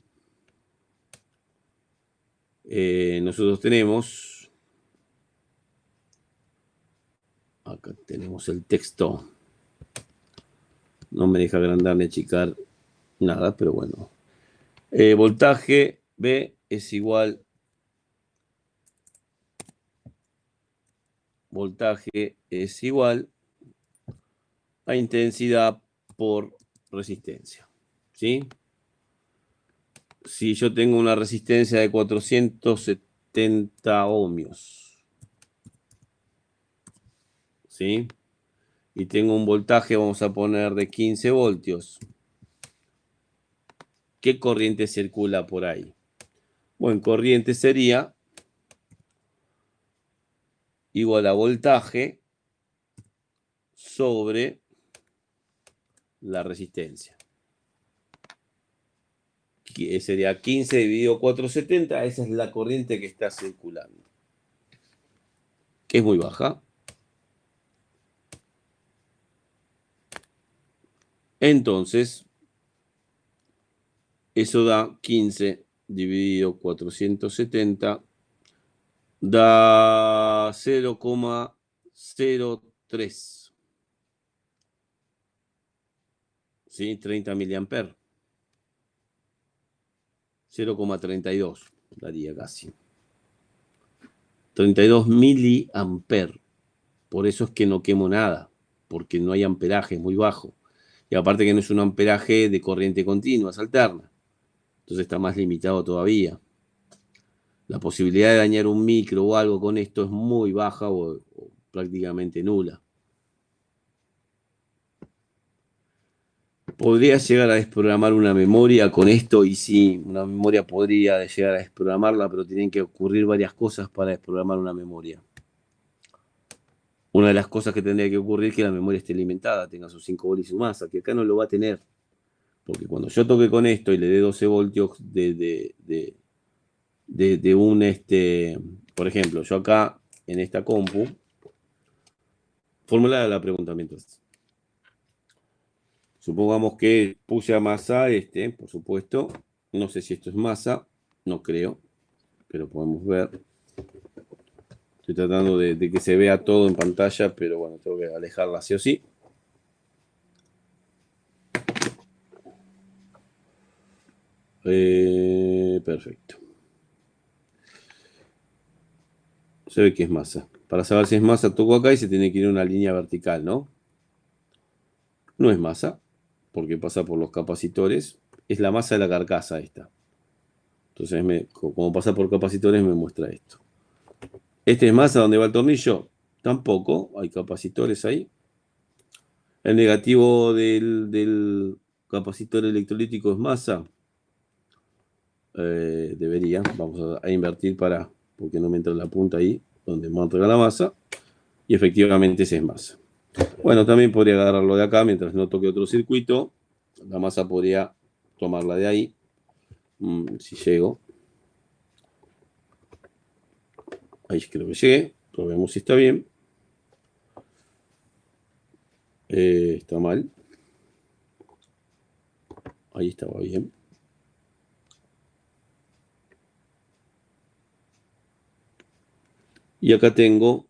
nosotros tenemos, acá tenemos el texto, no me deja agrandar ni achicar nada, pero bueno. Voltaje B es igual, a intensidad por resistencia, ¿sí? Si yo tengo una resistencia de 470 ohmios, ¿sí? Y tengo un voltaje, vamos a poner, de 15 voltios. ¿Qué corriente circula por ahí? Bueno, corriente sería igual a voltaje sobre la resistencia. Que sería 15 dividido 470, esa es la corriente que está circulando, que es muy baja. Entonces, eso da 15 dividido 470, da 0,03, ¿sí? 30 miliamperes. 0,32 daría casi. 32 miliamperes. Por eso es que no quemo nada, porque no hay amperaje, es muy bajo. Y aparte que no es un amperaje de corriente continua, es alterna. Entonces está más limitado todavía. La posibilidad de dañar un micro o algo con esto es muy baja o prácticamente nula. ¿Podría llegar a desprogramar una memoria con esto? Y sí, una memoria podría llegar a desprogramarla, pero tienen que ocurrir varias cosas para desprogramar una memoria. Una de las cosas que tendría que ocurrir es que la memoria esté alimentada, tenga sus 5 voltios y su masa, que acá no lo va a tener. Porque cuando yo toque con esto y le dé 12 voltios de un, por ejemplo, yo acá en esta compu, formulada la pregunta mientras. Supongamos que puse a masa por supuesto. No sé si esto es masa, no creo, pero podemos ver. Estoy tratando de que se vea todo en pantalla, pero bueno, tengo que alejarla sí o sí. Perfecto. Se ve que es masa. Para saber si es masa, toco acá y se tiene que ir una línea vertical, ¿no? No es masa, porque pasa por los capacitores. Es la masa de la carcasa esta. Entonces, como pasa por capacitores, me muestra esto. ¿Este es masa donde va el tornillo? Tampoco, hay capacitores ahí. El negativo del capacitor electrolítico es masa. Debería, vamos a invertir porque no me entra la punta ahí, donde me entrega la masa. Y efectivamente ese es masa. Bueno, también podría agarrarlo de acá mientras no toque otro circuito. La masa podría tomarla de ahí. Si llego. Ahí creo que llegué. Probemos si está bien. Está mal. Ahí estaba bien. Y acá tengo.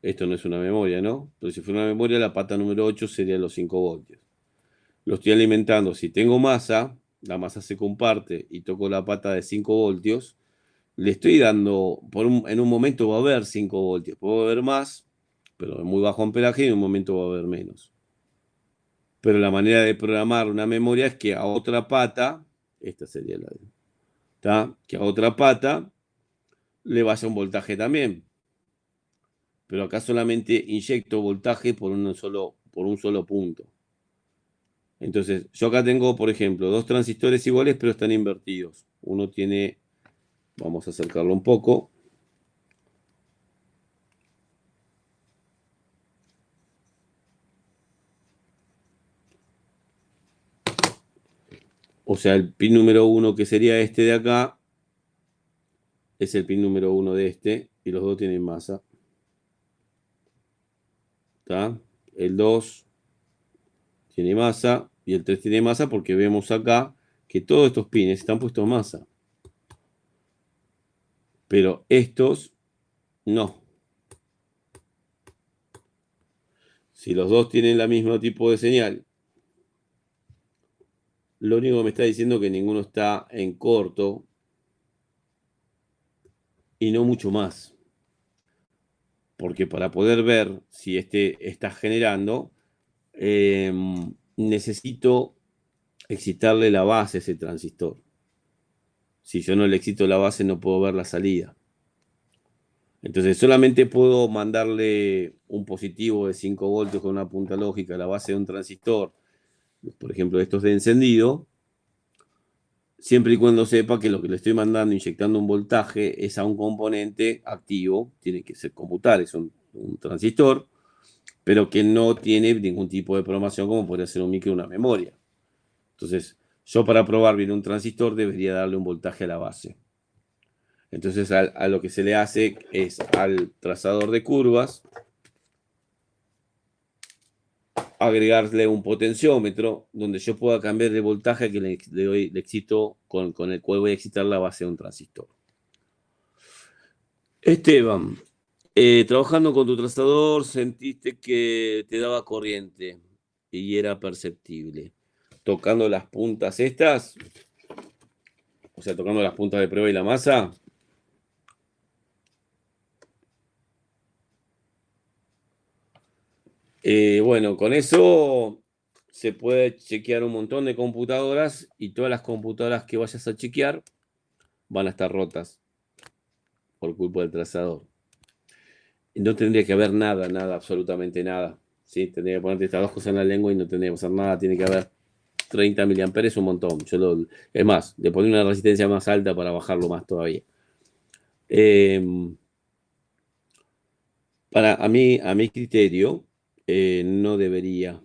Esto no es una memoria, ¿no? Pero si fuera una memoria, la pata número 8 sería los 5 voltios. Lo estoy alimentando. Si tengo masa, la masa se comparte y toco la pata de 5 voltios, le estoy dando, en un momento va a haber 5 voltios, puedo haber más, pero de muy bajo amperaje y en un momento va a haber menos. Pero la manera de programar una memoria es que a otra pata, esta sería la de, ¿está? Que a otra pata le vaya un voltaje también. Pero acá solamente inyecto voltaje por un solo punto. Entonces, yo acá tengo, por ejemplo, dos transistores iguales, pero están invertidos. Uno tiene, vamos a acercarlo un poco. O sea, el pin número 1, que sería este de acá, es el pin número 1 de este, y los dos tienen masa. ¿Está? El 2 tiene masa y el 3 tiene masa porque vemos acá que todos estos pines están puestos en masa. Pero estos no. Si los dos tienen el mismo tipo de señal, lo único que me está diciendo es que ninguno está en corto y no mucho más. Porque para poder ver si este está generando, eh, necesito excitarle la base a ese transistor. Si yo no le excito la base, no puedo ver la salida. Entonces solamente puedo mandarle un positivo de 5 voltios con una punta lógica a la base de un transistor, por ejemplo, estos de encendido, siempre y cuando sepa que lo que le estoy mandando, inyectando un voltaje, es a un componente activo, tiene que ser computar, es un transistor, pero que no tiene ningún tipo de programación como podría ser un micro o una memoria. Entonces, yo para probar bien un transistor debería darle un voltaje a la base. Entonces, a lo que se le hace es al trazador de curvas agregarle un potenciómetro donde yo pueda cambiar el voltaje que le excito con el cual voy a excitar la base de un transistor. Esteban, trabajando con tu trazador, sentiste que te daba corriente y era perceptible. Tocando las puntas estas, o sea, tocando las puntas de prueba y la masa. Bueno, con eso se puede chequear un montón de computadoras y todas las computadoras que vayas a chequear van a estar rotas por culpa del trazador. No tendría que haber nada, nada, absolutamente nada. ¿Sí? Tendría que ponerte estas dos cosas en la lengua y no tendría que pasar nada. Tiene que haber 30 miliamperes, un montón. Es más, le ponía una resistencia más alta para bajarlo más todavía. Eh, a mi criterio, no debería.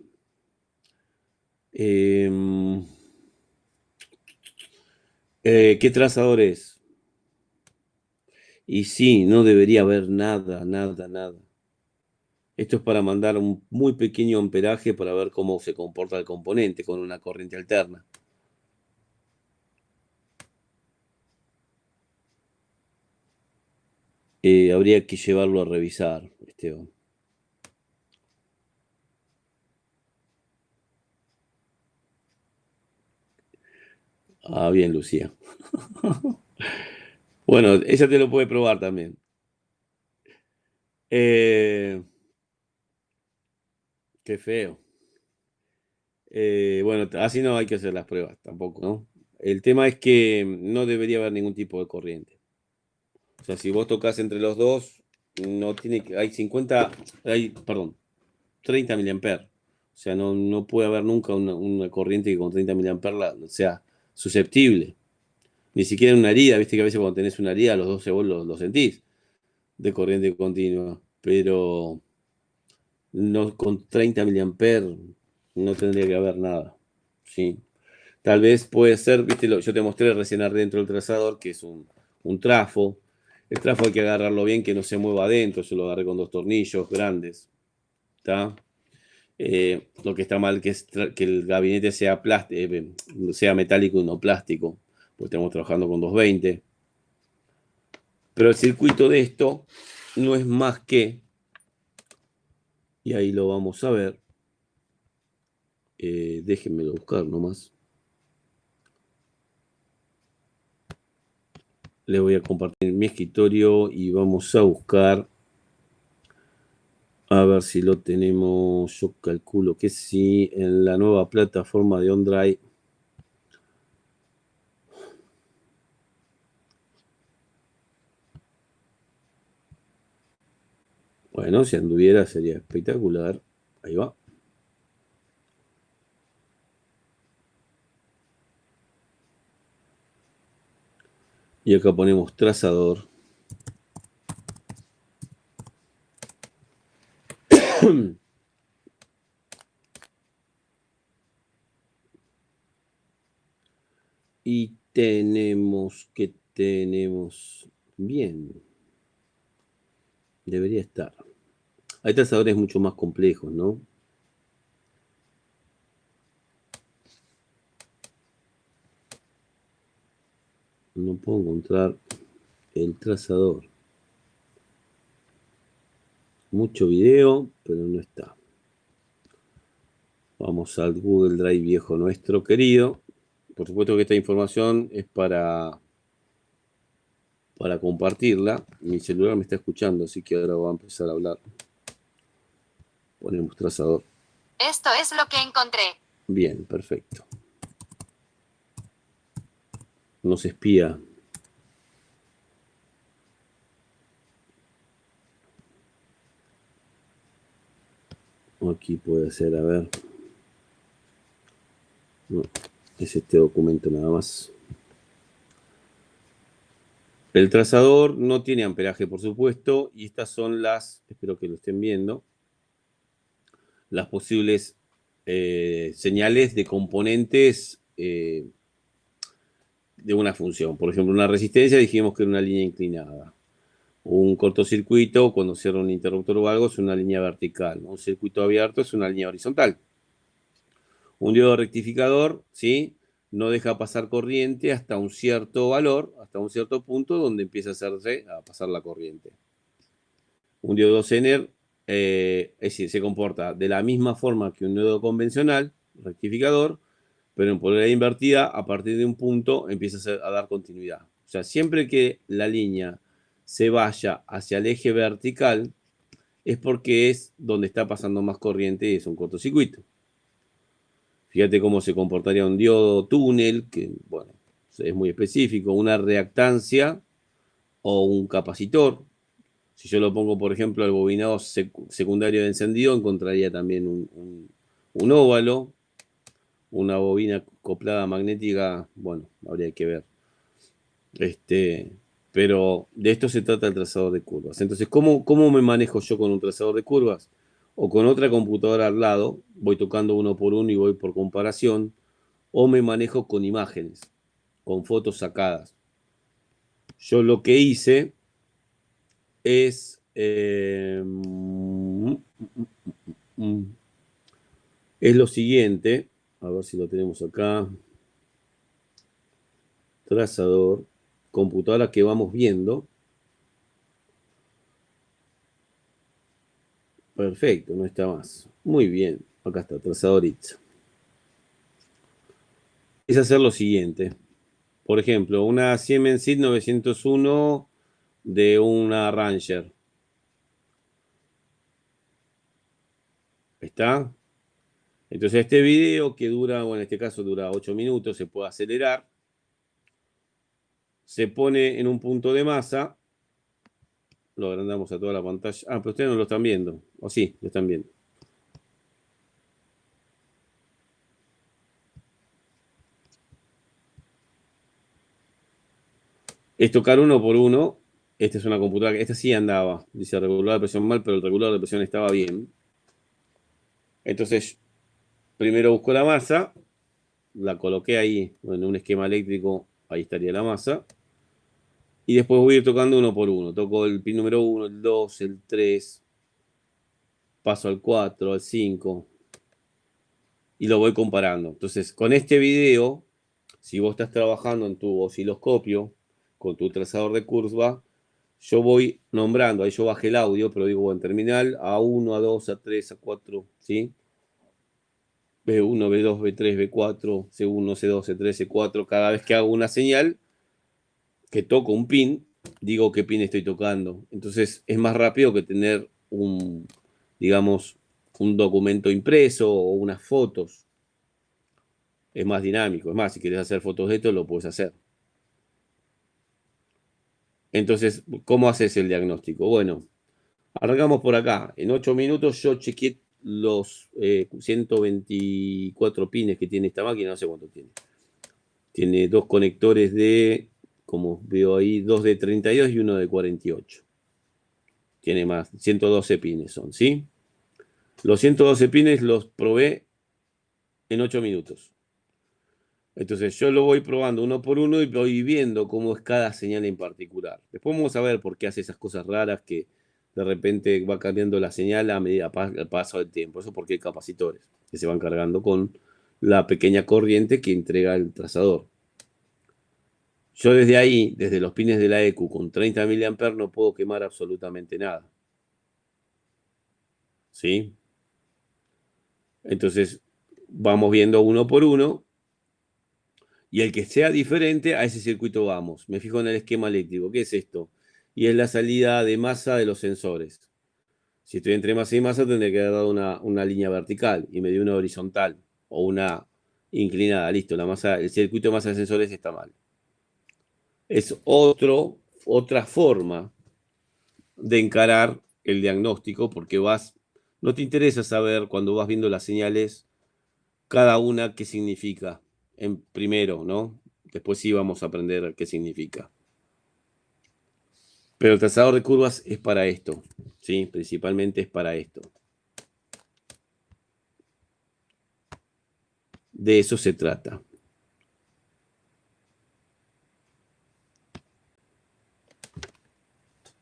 Eh, ¿Qué trazador es? Y sí, no debería haber nada, nada, nada. Esto es para mandar un muy pequeño amperaje para ver cómo se comporta el componente con una corriente alterna. Habría que llevarlo a revisar, Esteban. Ah, bien, Lucía. Bueno, ella te lo puede probar también. Eh, Qué feo. Bueno, así no hay que hacer las pruebas tampoco, ¿no? El tema es que no debería haber ningún tipo de corriente. O sea, si vos tocas entre los dos, no tiene que, hay 50, perdón, 30 miliamperes. O sea, no puede haber nunca una corriente que con 30 miliamperes sea susceptible. Ni siquiera en una herida, viste que a veces cuando tenés una herida los 12 volts lo sentís de corriente continua, pero no con 30 miliamperes no tendría que haber nada. ¿Sí? Tal vez puede ser, viste, yo te mostré recién adentro del trazador, que es un trafo. El trafo hay que agarrarlo bien, que no se mueva adentro. Yo lo agarré con dos tornillos grandes. ¿Está? Lo que está mal que es que el gabinete sea metálico y no plástico, porque estamos trabajando con 220. Pero el circuito de esto no es más que, y ahí lo vamos a ver, déjenmelo buscar nomás. Le voy a compartir mi escritorio y vamos a buscar, a ver si lo tenemos. Yo calculo que sí, en la nueva plataforma de OnDrive. Bueno, si anduviera sería espectacular. Ahí va. Y acá ponemos trazador. Y tenemos bien, debería estar. Hay trazadores mucho más complejos, ¿no? No puedo encontrar el trazador. Mucho video, pero no está. Vamos al Google Drive viejo nuestro querido. Por supuesto que esta información es para compartirla. Mi celular me está escuchando, así que ahora voy a empezar a hablar. Ponemos trazador. Esto es lo que encontré. Bien, perfecto. Nos espía. Aquí puede ser, a ver. No, es este documento nada más. El trazador no tiene amperaje, por supuesto, y estas son las, espero que lo estén viendo, las posibles señales de componentes de una función. Por ejemplo, una resistencia dijimos que era una línea inclinada. Un cortocircuito, cuando cierra un interruptor o algo, es una línea vertical. Un circuito abierto es una línea horizontal. Un diodo rectificador, ¿sí? No deja pasar corriente hasta un cierto valor, hasta un cierto punto donde empieza a pasar la corriente. Un diodo Zener, es decir, se comporta de la misma forma que un diodo convencional, rectificador, pero en polaridad invertida, a partir de un punto empieza a dar continuidad. O sea, siempre que la línea se vaya hacia el eje vertical, es porque es donde está pasando más corriente y es un cortocircuito. Fíjate cómo se comportaría un diodo túnel, que, bueno, es muy específico, una reactancia o un capacitor. Si yo lo pongo, por ejemplo, al bobinado secundario de encendido, encontraría también un óvalo, una bobina acoplada magnética, bueno, habría que ver. Pero de esto se trata el trazador de curvas. Entonces, ¿cómo me manejo yo con un trazador de curvas? O con otra computadora al lado, voy tocando uno por uno y voy por comparación, o me manejo con imágenes, con fotos sacadas. Yo lo que hice es es lo siguiente, a ver si lo tenemos acá, trazador, computadora que vamos viendo. Perfecto, no está más. Muy bien, acá está, trazador ITSA. Es hacer lo siguiente. Por ejemplo, una Siemens SID 901 de una Ranger. ¿Está? Entonces este video que dura, bueno, en este caso dura 8 minutos, se puede acelerar. Se pone en un punto de masa. Lo agrandamos a toda la pantalla. Ah, pero ustedes no lo están viendo. O sí, lo están viendo. Es tocar uno por uno. Esta es una computadora, esta sí andaba. Dice regulador de presión mal, pero el regulador de presión estaba bien. Entonces, primero busco la masa, la coloqué ahí, en un esquema eléctrico, ahí estaría la masa. Y después voy a ir tocando uno por uno. Toco el pin número 1, el 2, el 3, paso al 4, al 5, y lo voy comparando. Entonces, con este video, si vos estás trabajando en tu osciloscopio, con tu trazador de curva, yo voy nombrando, ahí yo bajé el audio, pero digo, bueno, terminal A1, A2, A3, A4, ¿sí? B1, B2, B3, B4, C1, C2, C3, C4. Cada vez que hago una señal, que toco un pin, digo qué pin estoy tocando. Entonces es más rápido que tener digamos, un documento impreso o unas fotos. Es más dinámico. Es más, si quieres hacer fotos de esto, lo puedes hacer. Entonces, ¿cómo haces el diagnóstico? Bueno, arrancamos por acá. En 8 minutos yo chequeé los 124 pines que tiene esta máquina, no sé cuánto tiene. Tiene dos conectores de, como veo ahí, dos de 32 y uno de 48. Tiene más, 112 pines son, ¿sí? Los 112 pines los probé en 8 minutos. Entonces yo lo voy probando uno por uno y voy viendo cómo es cada señal en particular. Después vamos a ver por qué hace esas cosas raras que de repente va cambiando la señal a medida al paso del tiempo. Eso porque hay capacitores que se van cargando con la pequeña corriente que entrega el trazador. Yo desde ahí, desde los pines de la EQ con 30 mA, no puedo quemar absolutamente nada. ¿Sí? Entonces vamos viendo uno por uno. Y el que sea diferente, a ese circuito vamos. Me fijo en el esquema eléctrico. ¿Qué es esto? Y es la salida de masa de los sensores. Si estoy entre masa y masa, tendría que haber dado una línea vertical y me dio una horizontal o una inclinada. Listo, el circuito de masa de sensores está mal. Es otra forma de encarar el diagnóstico porque no te interesa saber cuando vas viendo las señales cada una qué significa en primero, ¿no? Después sí vamos a aprender qué significa. Pero el trazador de curvas es para esto, ¿sí? Principalmente es para esto. De eso se trata.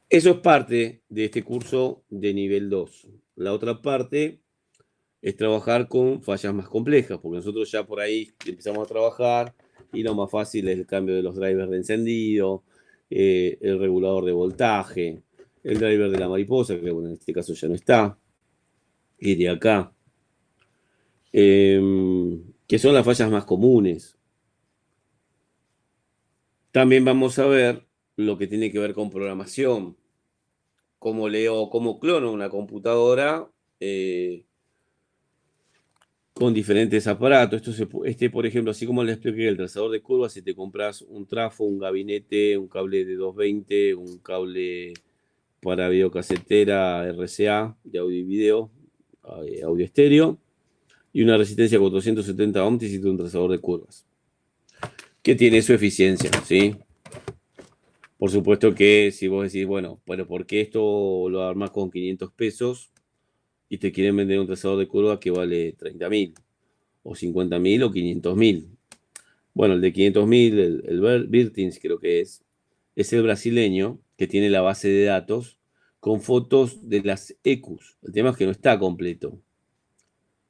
Eso es parte de este curso de nivel 2. La otra parte es trabajar con fallas más complejas, porque nosotros ya por ahí empezamos a trabajar y lo más fácil es el cambio de los drivers de encendido, el regulador de voltaje, el driver de la mariposa, que bueno, en este caso ya no está, y de acá, que son las fallas más comunes. También vamos a ver lo que tiene que ver con programación, cómo clono una computadora con diferentes aparatos. Por ejemplo, así como les expliqué el trazador de curvas, si te compras un trafo, un gabinete, un cable de 220, un cable para videocasetera RCA de audio y video, audio estéreo, y una resistencia a 470 ohms, necesita un trazador de curvas, que tiene su eficiencia, ¿sí? Por supuesto que si vos decís, bueno, pero ¿por qué esto lo armás con 500 pesos y te quieren vender un trazador de curvas que vale 30.000, o 50.000 o 500.000? Bueno, el de 500.000, el Virtins creo que es el brasileño que tiene la base de datos con fotos de las EQs. El tema es que no está completo.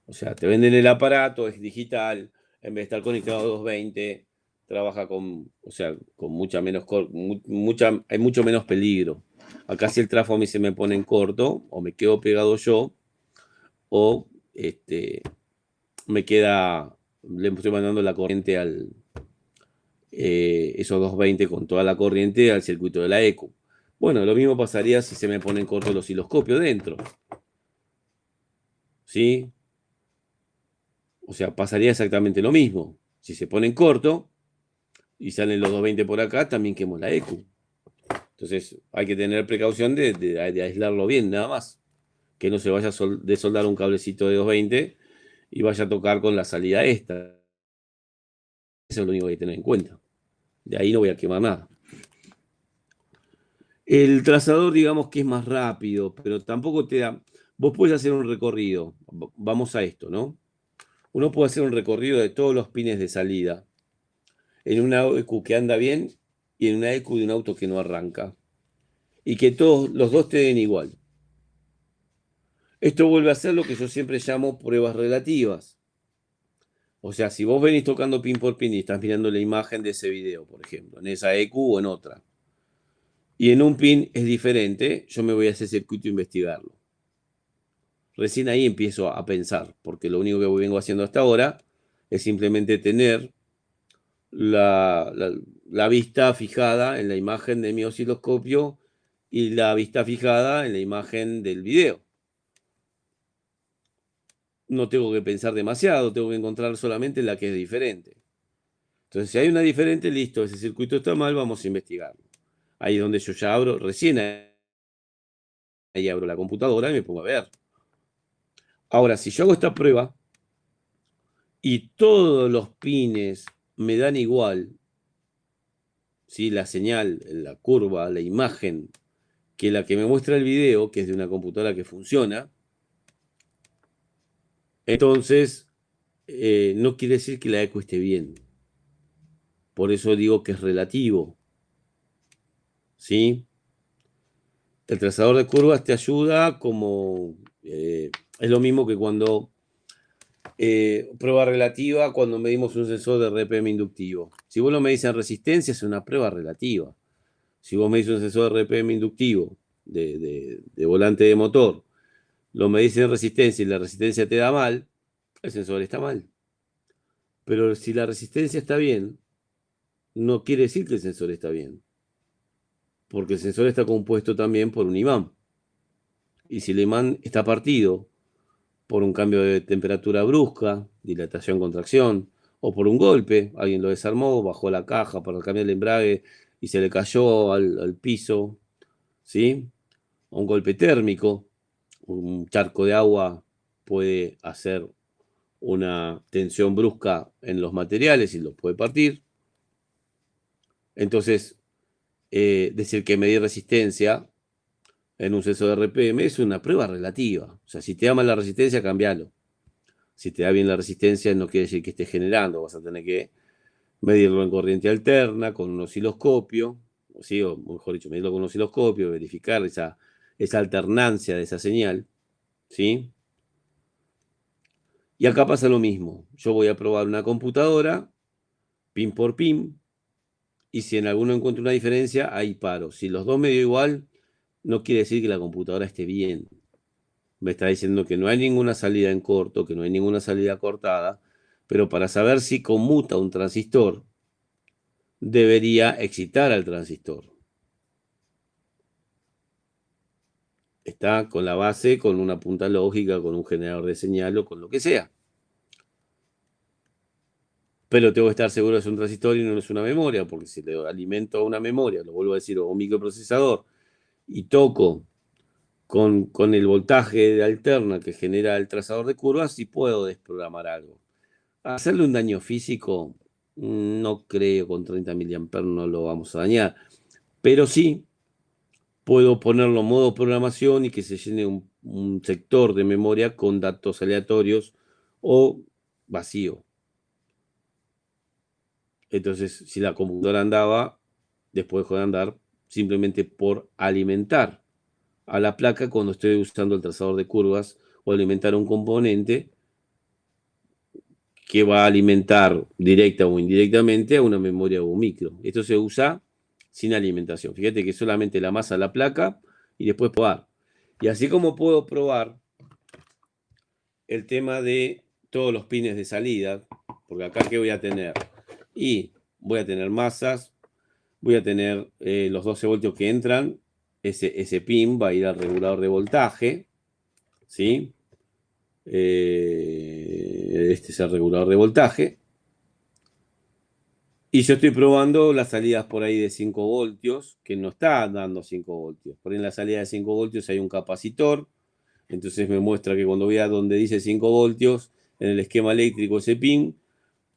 O sea, te venden el aparato, es digital, en vez de estar conectado a 220, trabaja o sea, con hay mucho menos peligro. Acá si el trafo a mí se me pone en corto, o me quedo pegado yo, o le estoy mandando la corriente esos 220 con toda la corriente al circuito de la EQ. Bueno, lo mismo pasaría si se me ponen cortos los osciloscopios dentro. ¿Sí? O sea, pasaría exactamente lo mismo. Si se ponen corto y salen los 220 por acá, también quemo la EQ. Entonces hay que tener precaución de aislarlo bien, nada más. Que no se vaya a desoldar un cablecito de 220 y vaya a tocar con la salida esta. Eso es lo único que hay que tener en cuenta. De ahí no voy a quemar nada. El trazador, digamos que es más rápido, pero tampoco te da. Vos puedes hacer un recorrido. Vamos a esto, ¿no? Uno puede hacer un recorrido de todos los pines de salida en una EQ que anda bien y en una EQ de un auto que no arranca. Y que todos los dos te den igual. Esto vuelve a ser lo que yo siempre llamo pruebas relativas. O sea, si vos venís tocando pin por pin y estás mirando la imagen de ese video, por ejemplo, en esa EQ o en otra, y en un pin es diferente, yo me voy a ese circuito a investigarlo. Recién ahí empiezo a pensar, porque lo único que vengo haciendo hasta ahora es simplemente tener la vista fijada en la imagen de mi osciloscopio y la vista fijada en la imagen del video. No tengo que pensar demasiado, tengo que encontrar solamente la que es diferente. Entonces, si hay una diferente, listo, ese circuito está mal, vamos a investigarlo. Ahí es donde yo ya recién ahí abro la computadora y me pongo a ver. Ahora, si yo hago esta prueba y todos los pines me dan igual, ¿sí? La señal, la curva, la imagen, que la que me muestra el video, que es de una computadora que funciona, entonces no quiere decir que la EQ esté bien. Por eso digo que es relativo. ¿Sí? El trazador de curvas te ayuda como... es lo mismo que cuando... prueba relativa cuando medimos un sensor de RPM inductivo. Si vos lo medís en resistencia, es una prueba relativa. Si vos medís un sensor de RPM inductivo de volante de motor, lo medís en resistencia y la resistencia te da mal, el sensor está mal. Pero si la resistencia está bien, no quiere decir que el sensor está bien. Porque el sensor está compuesto también por un imán. Y si el imán está partido por un cambio de temperatura brusca, dilatación, contracción, o por un golpe, alguien lo desarmó, bajó la caja para cambiar el embrague y se le cayó al piso, ¿sí? O un golpe térmico, un charco de agua puede hacer una tensión brusca en los materiales y los puede partir. Entonces, decir que medir resistencia en un sensor de RPM es una prueba relativa. O sea, si te da mal la resistencia, cambialo. Si te da bien la resistencia, no quiere decir que estés generando. Vas a tener que medirlo en corriente alterna, con un osciloscopio, ¿sí? O mejor dicho, medirlo con un osciloscopio, verificar esa alternancia de esa señal, ¿sí? Y acá pasa lo mismo. Yo voy a probar una computadora, pin por pin, y si en alguno encuentro una diferencia, ahí paro. Si los dos me dio igual, no quiere decir que la computadora esté bien. Me está diciendo que no hay ninguna salida en corto, que no hay ninguna salida cortada, pero para saber si conmuta un transistor, debería excitar al transistor. Está con la base, con una punta lógica, con un generador de señal o con lo que sea. Pero tengo que estar seguro que es un transistor y no es una memoria, porque si le alimento a una memoria, lo vuelvo a decir, o un microprocesador, y toco con el voltaje de alterna que genera el trazador de curvas, sí puedo desprogramar algo. Hacerle un daño físico, no creo, con 30 mA no lo vamos a dañar, pero sí puedo ponerlo en modo programación y que se llene un sector de memoria con datos aleatorios o vacío. Entonces, si la computadora andaba, después dejó de andar simplemente por alimentar a la placa cuando estoy usando el trazador de curvas o alimentar un componente que va a alimentar directa o indirectamente a una memoria o un micro. Esto se usa sin alimentación. Fíjate que solamente la masa a la placa y después probar. Y así como puedo probar el tema de todos los pines de salida, porque acá ¿qué voy a tener? Y voy a tener masas, voy a tener los 12 voltios que entran, ese pin va a ir al regulador de voltaje, ¿sí? Este es el regulador de voltaje. Y yo estoy probando las salidas por ahí de 5 voltios, que no está dando 5 voltios. Por ahí en la salida de 5 voltios hay un capacitor, entonces me muestra que cuando voy a donde dice 5 voltios, en el esquema eléctrico ese pin,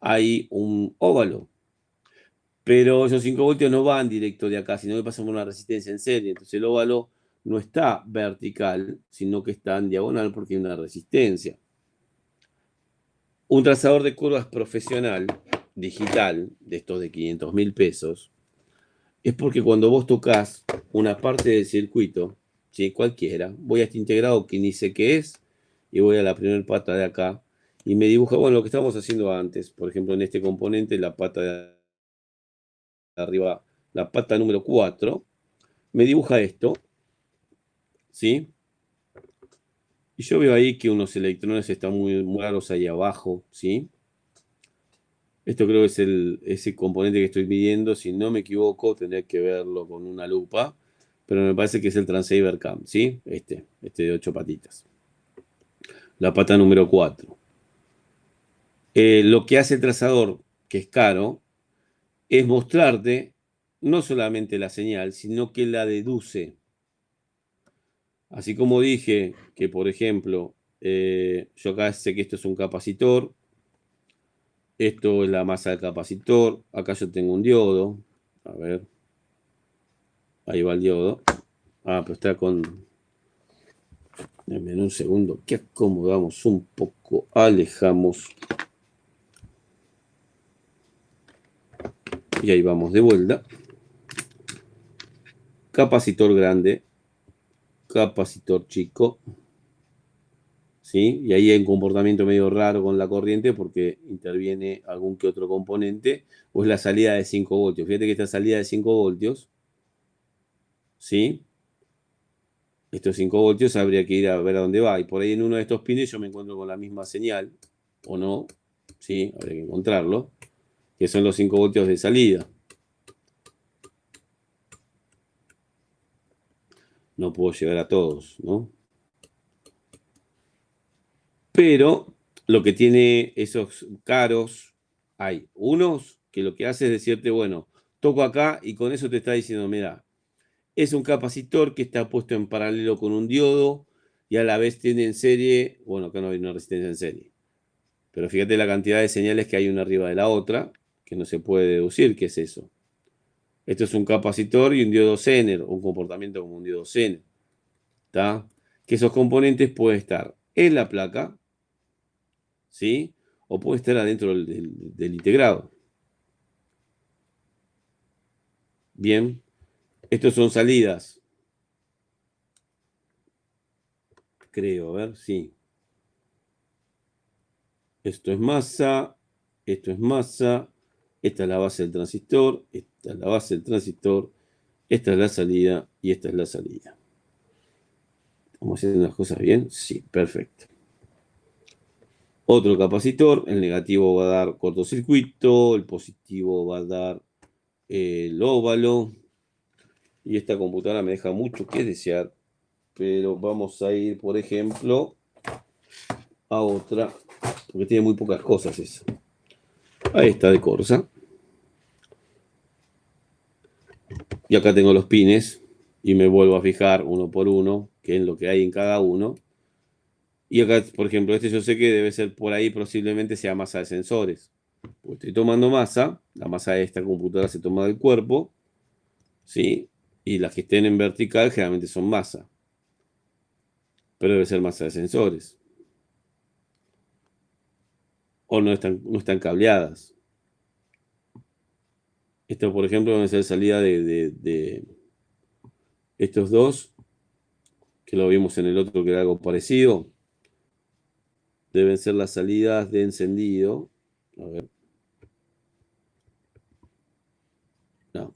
hay un óvalo. Pero esos 5 voltios no van directo de acá, sino que pasan por una resistencia en serie. Entonces el óvalo no está vertical, sino que está en diagonal porque hay una resistencia. Un trazador de curvas profesional, digital, de estos de 500.000 pesos, es porque cuando vos tocas una parte del circuito, ¿sí? Cualquiera, voy a este integrado que ni sé qué es, y voy a la primera pata de acá, y me dibuja, bueno, lo que estábamos haciendo antes, por ejemplo, en este componente, la pata de arriba, la pata número 4, me dibuja esto, ¿sí? Y yo veo ahí que unos electrones están muy raros ahí abajo, ¿sí? Esto creo que es ese componente que estoy midiendo, si no me equivoco, tendría que verlo con una lupa, pero me parece que es el Transceiver Cam, ¿sí? Este de 8 patitas. La pata número 4. Lo que hace el trazador, que es caro, es mostrarte no solamente la señal, sino que la deduce. Así como dije que, por ejemplo, yo acá sé que esto es un capacitor, esto es la masa del capacitor, acá yo tengo un diodo, a ver, ahí va el diodo, pero está con, en un segundo, que acomodamos un poco, alejamos. Y ahí vamos de vuelta. Capacitor grande, capacitor chico. ¿Sí? Y ahí hay un comportamiento medio raro con la corriente porque interviene algún que otro componente, o es la salida de 5 voltios. Fíjate que esta salida de 5 voltios, ¿sí? Estos 5 voltios habría que ir a ver a dónde va. Y por ahí en uno de estos pines yo me encuentro con la misma señal, o no, ¿sí? Habría que encontrarlo, que son los 5 voltios de salida. No puedo llegar a todos, ¿no? Pero lo que tiene esos caros, hay unos que lo que hace es decirte, bueno, toco acá y con eso te está diciendo, mira, es un capacitor que está puesto en paralelo con un diodo y a la vez tiene en serie, bueno, acá no hay una resistencia en serie, pero fíjate la cantidad de señales que hay una arriba de la otra, que no se puede deducir qué es eso. Esto es un capacitor y un diodo Zener, un comportamiento como un diodo Zener, ¿está? Que esos componentes pueden estar en la placa, ¿sí? O puede estar adentro del integrado. Bien, estos son salidas. Creo, a ver, sí. Esto es masa, esto es masa, esta es la base del transistor, esta es la base del transistor, esta es la salida y esta es la salida. ¿Estamos haciendo las cosas bien? Sí, perfecto. Otro capacitor, el negativo va a dar cortocircuito, el positivo va a dar el óvalo. Y esta computadora me deja mucho que desear, pero vamos a ir, por ejemplo, a otra, porque tiene muy pocas cosas esa. Ahí está de Corsa. Y acá tengo los pines y me vuelvo a fijar uno por uno, qué es lo que hay en cada uno. Y acá, por ejemplo, este yo sé que debe ser por ahí, posiblemente sea masa de sensores. Porque estoy tomando masa, la masa de esta computadora se toma del cuerpo, ¿sí? Y las que estén en vertical generalmente son masa. Pero debe ser masa de sensores. O no están cableadas. Esto, por ejemplo, debe ser salida de estos dos, que lo vimos en el otro que era algo parecido. Deben ser las salidas de encendido. A ver. No.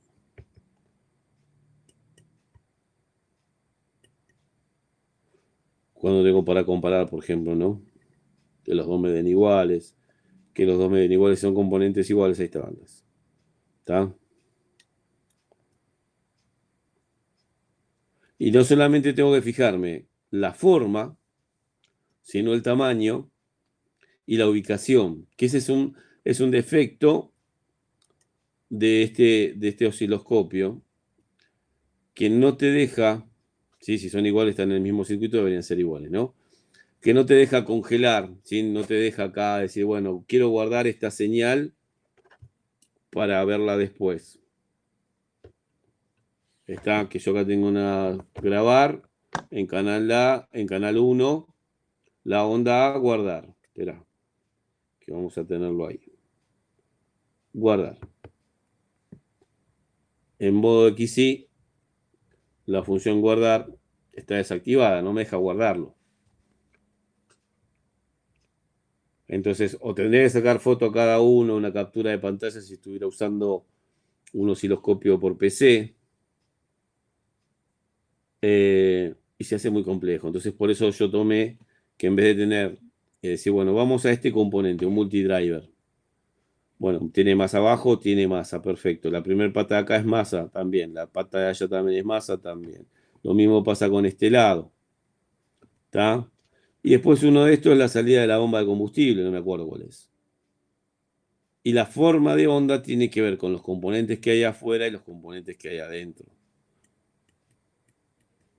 Cuando tengo para comparar, por ejemplo, ¿no? Que los dos me den iguales. Que los dos me den iguales son componentes iguales a estas bandas. ¿Está? Y no solamente tengo que fijarme la forma, sino el tamaño y la ubicación. Que ese es un defecto de este osciloscopio que no te deja, ¿sí? Si son iguales, están en el mismo circuito, deberían ser iguales, ¿no? Que no te deja congelar, ¿sí? No te deja acá decir, bueno, quiero guardar esta señal para verla después. Está que yo acá tengo una grabar en canal A, en canal 1, la onda A, guardar. Espera, que vamos a tenerlo ahí. Guardar. En modo XY, la función guardar está desactivada, no me deja guardarlo. Entonces, o tendría que sacar foto a cada uno, una captura de pantalla si estuviera usando un osciloscopio por PC. Y se hace muy complejo. Entonces, por eso yo tomé que en vez de tener, decir, bueno, vamos a este componente, un multidriver. Bueno, tiene masa abajo, tiene masa, perfecto. La primera pata de acá es masa también, la pata de allá también es masa también. Lo mismo pasa con este lado. ¿Está? Y después uno de estos es la salida de la bomba de combustible, no me acuerdo cuál es. Y la forma de onda tiene que ver con los componentes que hay afuera y los componentes que hay adentro.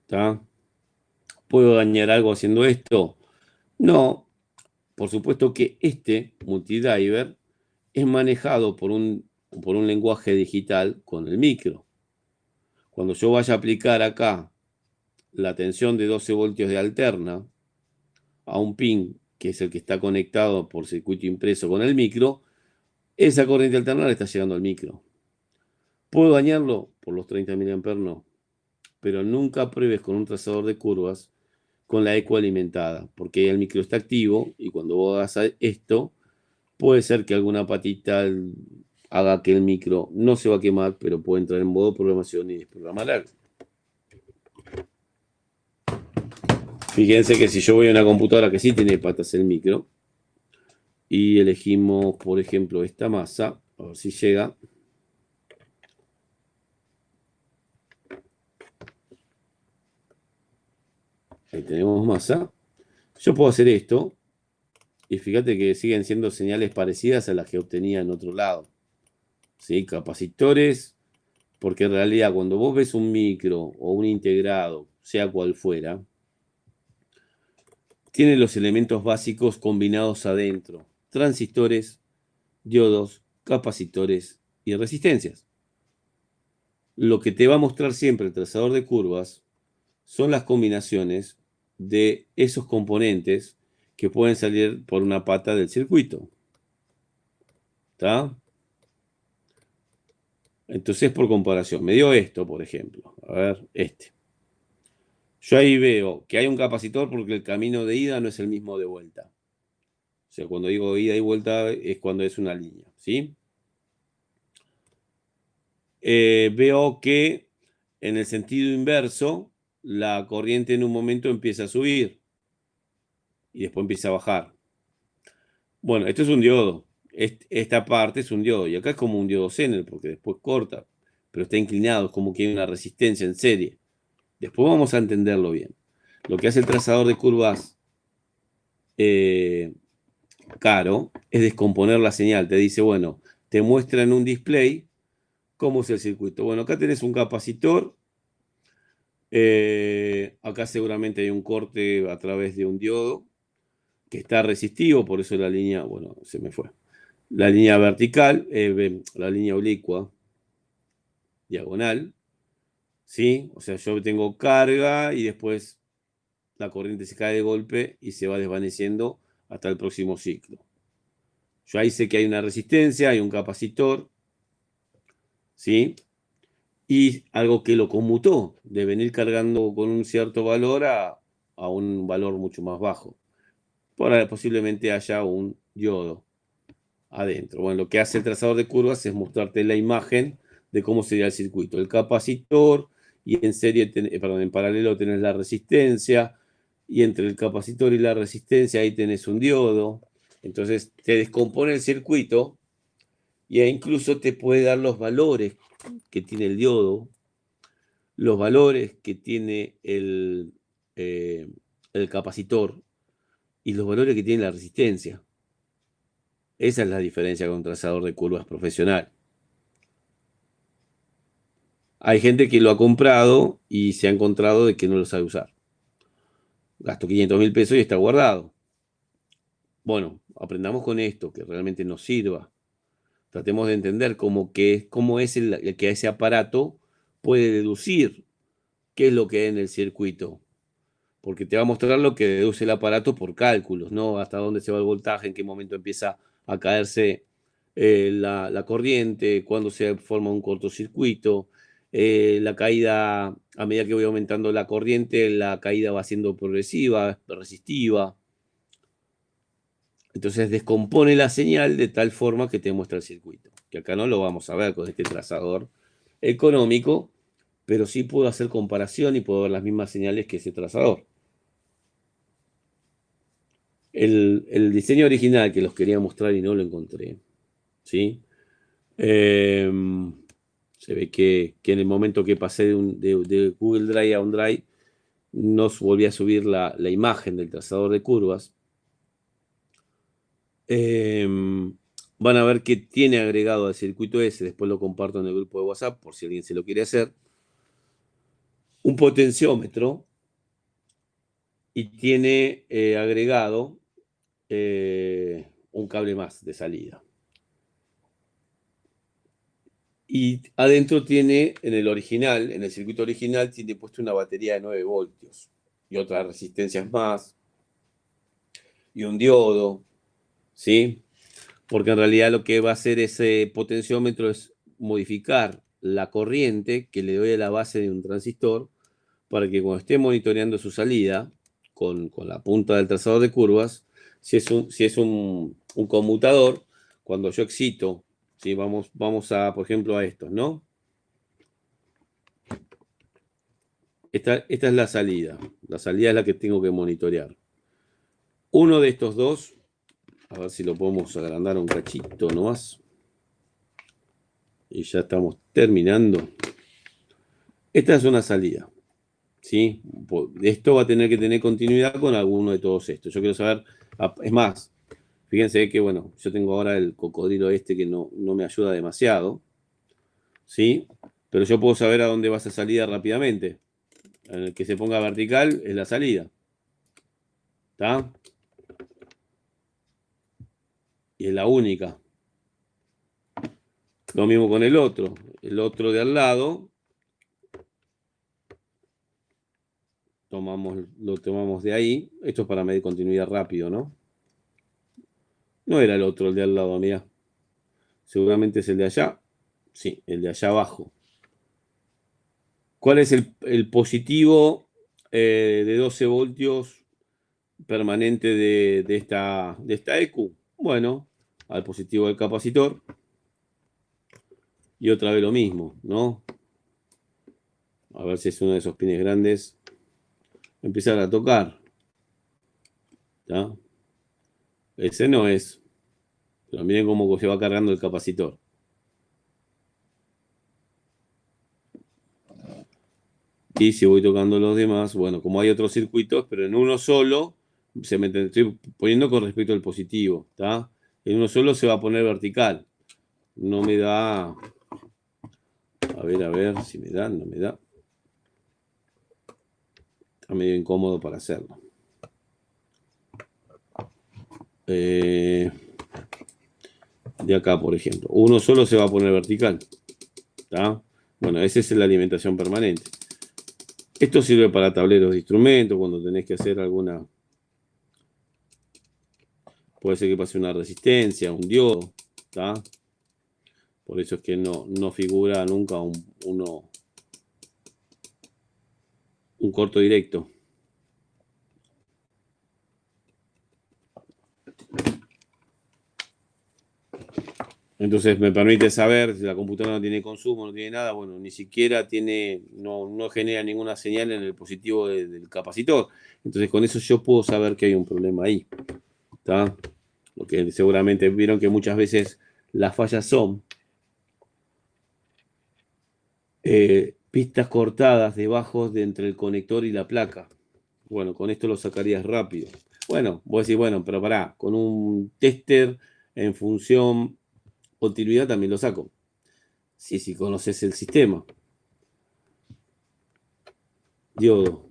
¿Está? ¿Puedo dañar algo haciendo esto? No, por supuesto que este multidriver es manejado por un lenguaje digital con el micro. Cuando yo vaya a aplicar acá la tensión de 12 voltios de alterna a un pin, que es el que está conectado por circuito impreso con el micro, esa corriente alterna le está llegando al micro. ¿Puedo dañarlo? Por los 30 mA no. Pero nunca pruebes con un trazador de curvas con la eco alimentada, porque el micro está activo y cuando vos hagas esto, puede ser que alguna patita haga que el micro no se va a quemar, pero puede entrar en modo programación y desprogramar algo. Fíjense que si yo voy a una computadora que sí tiene patas el micro y elegimos, por ejemplo, esta masa, a ver si llega. Ahí tenemos masa. Yo puedo hacer esto y fíjate que siguen siendo señales parecidas a las que obtenía en otro lado. ¿Sí? Capacitores, porque en realidad cuando vos ves un micro o un integrado, sea cual fuera, tiene los elementos básicos combinados adentro: transistores, diodos, capacitores y resistencias. Lo que te va a mostrar siempre el trazador de curvas son las combinaciones de esos componentes que pueden salir por una pata del circuito. ¿Está? Entonces, por comparación, me dio esto, por ejemplo. A ver, este. Yo ahí veo que hay un capacitor porque el camino de ida no es el mismo de vuelta. O sea, cuando digo ida y vuelta es cuando es una línea, ¿sí? Veo que en el sentido inverso, la corriente en un momento empieza a subir y después empieza a bajar. Bueno, esto es un diodo. Esta parte es un diodo y acá es como un diodo Zener porque después corta, pero está inclinado, es como que hay una resistencia en serie. Después vamos a entenderlo bien. Lo que hace el trazador de curvas caro es descomponer la señal. Te dice, bueno, te muestra en un display cómo es el circuito. Bueno, acá tenés un capacitor. Acá seguramente hay un corte a través de un diodo que está resistivo, por eso la línea, bueno, se me fue. La línea vertical, la línea oblicua, diagonal, ¿sí? O sea, yo tengo carga y después la corriente se cae de golpe y se va desvaneciendo hasta el próximo ciclo. Yo ahí sé que hay una resistencia, hay un capacitor, ¿sí? Y algo que lo conmutó, de venir cargando con un cierto valor a un valor mucho más bajo. Posiblemente haya un diodo adentro. Bueno, lo que hace el trazador de curvas es mostrarte la imagen de cómo sería el circuito. El capacitor, y en serie, en paralelo tenés la resistencia, y entre el capacitor y la resistencia ahí tenés un diodo. Entonces te descompone el circuito e incluso te puede dar los valores que tiene el diodo, los valores que tiene el capacitor y los valores que tiene la resistencia. Esa es la diferencia con un trazador de curvas profesional. Hay gente que lo ha comprado y se ha encontrado de que no lo sabe usar. Gastó 500.000 pesos y está guardado. Bueno, aprendamos con esto, que realmente nos sirva. Tratemos de entender cómo es el que ese aparato puede deducir qué es lo que hay en el circuito. Porque te va a mostrar lo que deduce el aparato por cálculos, ¿no? Hasta dónde se va el voltaje, en qué momento empieza a caerse la corriente, cuándo se forma un cortocircuito, la caída, a medida que voy aumentando la corriente, la caída va siendo progresiva, resistiva. Entonces descompone la señal de tal forma que te muestra el circuito. Que acá no lo vamos a ver con este trazador económico, pero sí puedo hacer comparación y puedo ver las mismas señales que ese trazador. El diseño original que los quería mostrar y no lo encontré, ¿sí? Se ve que en el momento que pasé de Google Drive a OneDrive, nos volví a subir la imagen del trazador de curvas. Van a ver que tiene agregado al circuito ese, después lo comparto en el grupo de WhatsApp por si alguien se lo quiere hacer, un potenciómetro y tiene agregado un cable más de salida. Y adentro tiene, en el circuito original, tiene puesto una batería de 9 voltios y otras resistencias más y un diodo, ¿sí? Porque en realidad lo que va a hacer ese potenciómetro es modificar la corriente que le doy a la base de un transistor para que cuando esté monitoreando su salida con la punta del trazador de curvas, si es un conmutador, cuando yo excito, ¿sí? Vamos a, por ejemplo, a estos, ¿no? Esta es la salida. La salida es la que tengo que monitorear. Uno de estos dos, a ver si lo podemos agrandar un cachito nomás. Y ya estamos terminando. Esta es una salida, ¿sí? Esto va a tener que tener continuidad con alguno de todos estos. Yo quiero saber, es más, fíjense que, bueno, yo tengo ahora el cocodrilo este que no me ayuda demasiado, ¿sí? Pero yo puedo saber a dónde va esa salida rápidamente. En el que se ponga vertical es la salida. ¿Está? Y es la única. Lo mismo con el otro. El otro de al lado, lo tomamos de ahí. Esto es para medir continuidad rápido, ¿no? No era el otro, el de al lado, mira. Seguramente es el de allá. Sí, el de allá abajo. ¿Cuál es el positivo de 12 voltios permanente de esta EQ? Bueno, al positivo del capacitor. Y otra vez lo mismo, ¿no? A ver si es uno de esos pines grandes. Empezar a tocar. ¿Está? Ese no es. Pero miren cómo se va cargando el capacitor. Y si voy tocando los demás, bueno, como hay otros circuitos, pero en uno solo, estoy poniendo con respecto al positivo, ¿está? En uno solo se va a poner vertical. No me da. A ver si me da, no me da. Está medio incómodo para hacerlo. De acá, por ejemplo. Uno solo se va a poner vertical. ¿Está? Bueno, esa es la alimentación permanente. Esto sirve para tableros de instrumentos, cuando tenés que hacer alguna. Puede ser que pase una resistencia, un diodo. ¿Está? Por eso es que no figura nunca un corto directo. Entonces me permite saber si la computadora no tiene consumo, no tiene nada, bueno, ni siquiera no genera ninguna señal en el positivo del capacitor. Entonces con eso yo puedo saber que hay un problema ahí. ¿Está? Porque seguramente vieron que muchas veces las fallas son pistas cortadas debajo de entre el conector y la placa. Bueno, con esto lo sacarías rápido. Bueno, vos decís, bueno, pero pará, con un tester en función continuidad también lo saco. Sí, si conoces el sistema. Diodo.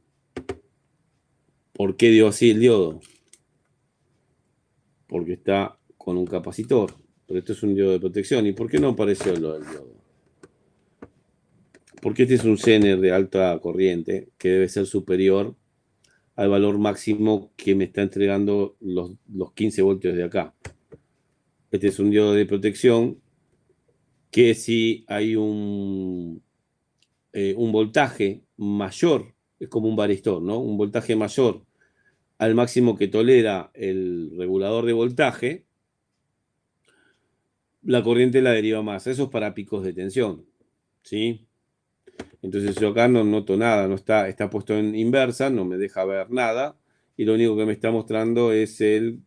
¿Por qué dio así el diodo? Porque está con un capacitor. Pero esto es un diodo de protección. ¿Y por qué no apareció lo del diodo? Porque este es un Zener de alta corriente que debe ser superior al valor máximo que me está entregando los 15 voltios de acá. Este es un diodo de protección que si hay un voltaje mayor, es como un varistor, ¿no? Un voltaje mayor al máximo que tolera el regulador de voltaje, la corriente la deriva más. Eso es para picos de tensión, ¿sí? Entonces yo acá no noto nada, no está puesto en inversa, no me deja ver nada, y lo único que me está mostrando es el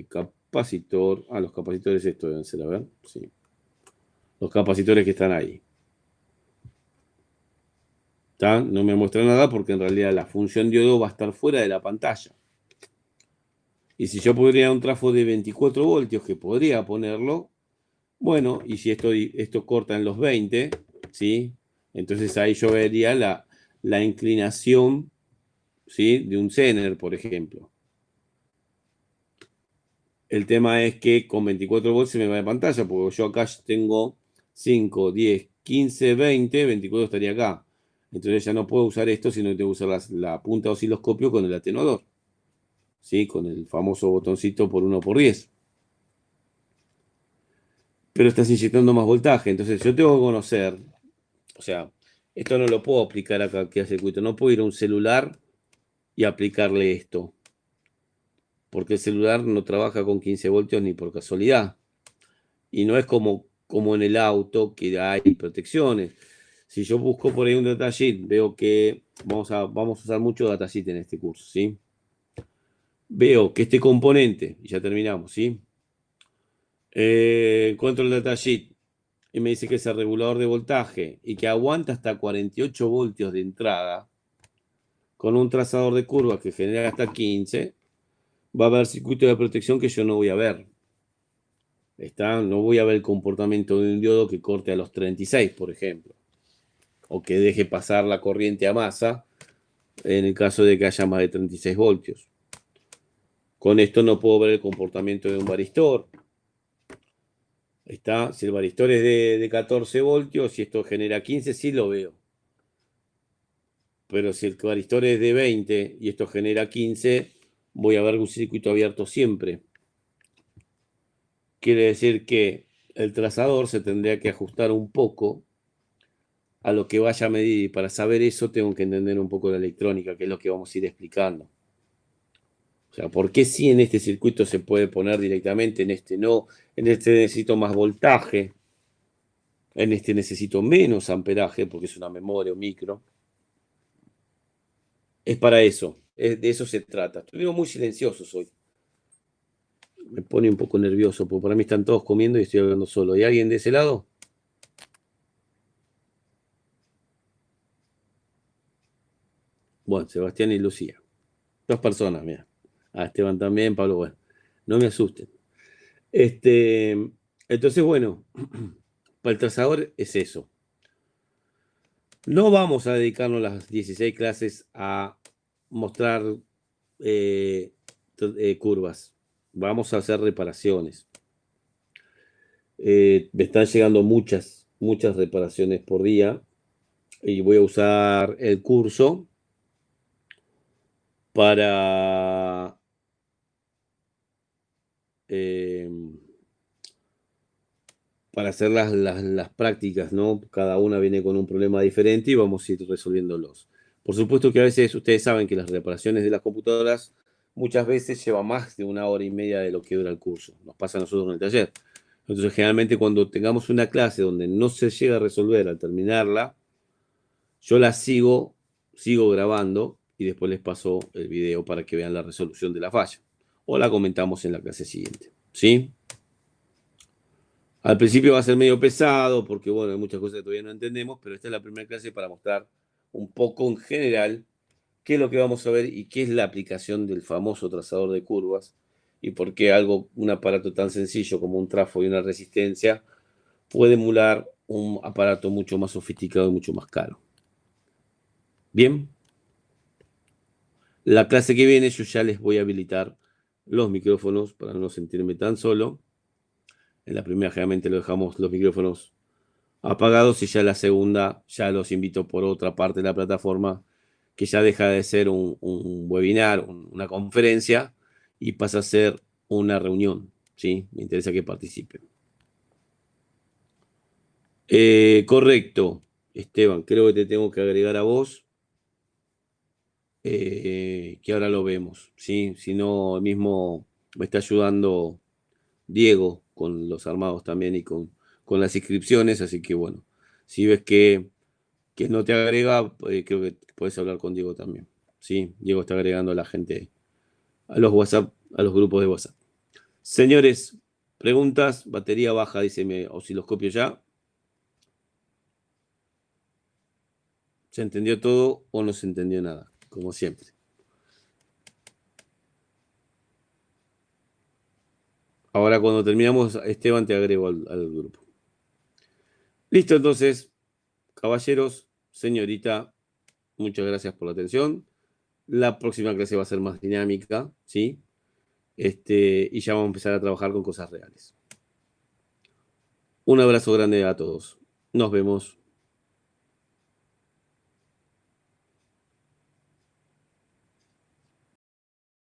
capacitor. Los capacitores esto deben ser, a ver, sí. Los capacitores que están ahí. ¿Está? No me muestra nada porque en realidad la función diodo va a estar fuera de la pantalla. Y si yo podría un trafo de 24 voltios, que podría ponerlo, bueno, y si esto corta en los 20, ¿sí? Entonces ahí yo vería la inclinación, ¿sí? De un Zener, por ejemplo. El tema es que con 24 volts se me va de pantalla, porque yo acá tengo 5, 10, 15, 20, 24 estaría acá. Entonces ya no puedo usar esto, sino que tengo que usar la punta de osciloscopio con el atenuador, ¿sí? Con el famoso botoncito por 1 por 10. pero estás inyectando más voltaje. Entonces yo tengo que conocer, o sea, esto no lo puedo aplicar acá aquí al circuito, no puedo ir a un celular y aplicarle esto, porque el celular no trabaja con 15 voltios ni por casualidad. Y no es como en el auto que hay protecciones. Si yo busco por ahí un datasheet, veo que vamos a usar mucho datasheet en este curso, ¿sí? Veo que este componente, y ya terminamos, ¿sí? Encuentro el datasheet y me dice que es el regulador de voltaje y que aguanta hasta 48 voltios de entrada con un trazador de curvas que genera hasta 15, va a haber circuitos de protección que yo no voy a ver. No voy a ver el comportamiento de un diodo que corte a los 36, por ejemplo, o que deje pasar la corriente a masa en el caso de que haya más de 36 voltios. Con esto no puedo ver el comportamiento de un varistor. Si el varistor es de 14 voltios, si esto genera 15, sí lo veo. Pero si el varistor es de 20 y esto genera 15, voy a ver un circuito abierto siempre. Quiere decir que el trazador se tendría que ajustar un poco a lo que vaya a medir. Y para saber eso tengo que entender un poco la electrónica, que es lo que vamos a ir explicando. O sea, ¿por qué sí en este circuito se puede poner directamente, en este no? En este necesito más voltaje, en este necesito menos amperaje porque es una memoria o micro. Es para eso, de eso se trata. Estuvimos muy silenciosos hoy. Me pone un poco nervioso porque para mí están todos comiendo y estoy hablando solo. ¿Hay alguien de ese lado? Bueno, Sebastián y Lucía. Dos personas, mira. Esteban también, Pablo, bueno. No me asusten. Entonces, bueno, para el trazador es eso. No vamos a dedicarnos las 16 clases a mostrar eh, curvas. Vamos a hacer reparaciones. Me están llegando muchas reparaciones por día y voy a usar el curso para eh, hacer las prácticas, ¿no? Cada una viene con un problema diferente y vamos a ir resolviéndolos. Por supuesto que a veces ustedes saben que las reparaciones de las computadoras muchas veces llevan más de 1 hora y media de lo que dura el curso. Nos pasa a nosotros en el taller. Entonces, generalmente cuando tengamos una clase donde no se llega a resolver al terminarla, yo la sigo grabando y después les paso el video para que vean la resolución de la falla. O la comentamos en la clase siguiente. ¿Sí? Al principio va a ser medio pesado porque, bueno, hay muchas cosas que todavía no entendemos, pero esta es la primera clase para mostrar un poco en general qué es lo que vamos a ver y qué es la aplicación del famoso trazador de curvas y por qué un aparato tan sencillo como un trafo y una resistencia puede emular un aparato mucho más sofisticado y mucho más caro. Bien, la clase que viene yo ya les voy a habilitar los micrófonos para no sentirme tan solo. En la primera generalmente lo dejamos los micrófonos apagados y ya la segunda ya los invito por otra parte de la plataforma que ya deja de ser un webinar, una conferencia y pasa a ser una reunión, ¿sí? Me interesa que participen. Correcto, Esteban, creo que te tengo que agregar a vos, que ahora lo vemos, ¿sí? Si no, mismo me está ayudando Diego con los armados también y con las inscripciones, así que bueno, si ves que no te agrega, creo que puedes hablar con Diego también. Sí, Diego está agregando a la gente a los WhatsApp, a los grupos de WhatsApp. Señores, preguntas, batería baja, dice osciloscopio ya. ¿Se entendió todo o no se entendió nada? Como siempre. Ahora cuando terminamos, Esteban te agrego al grupo. Listo, entonces, caballeros, señorita, muchas gracias por la atención. La próxima clase va a ser más dinámica, ¿sí? Y ya vamos a empezar a trabajar con cosas reales. Un abrazo grande a todos. Nos vemos.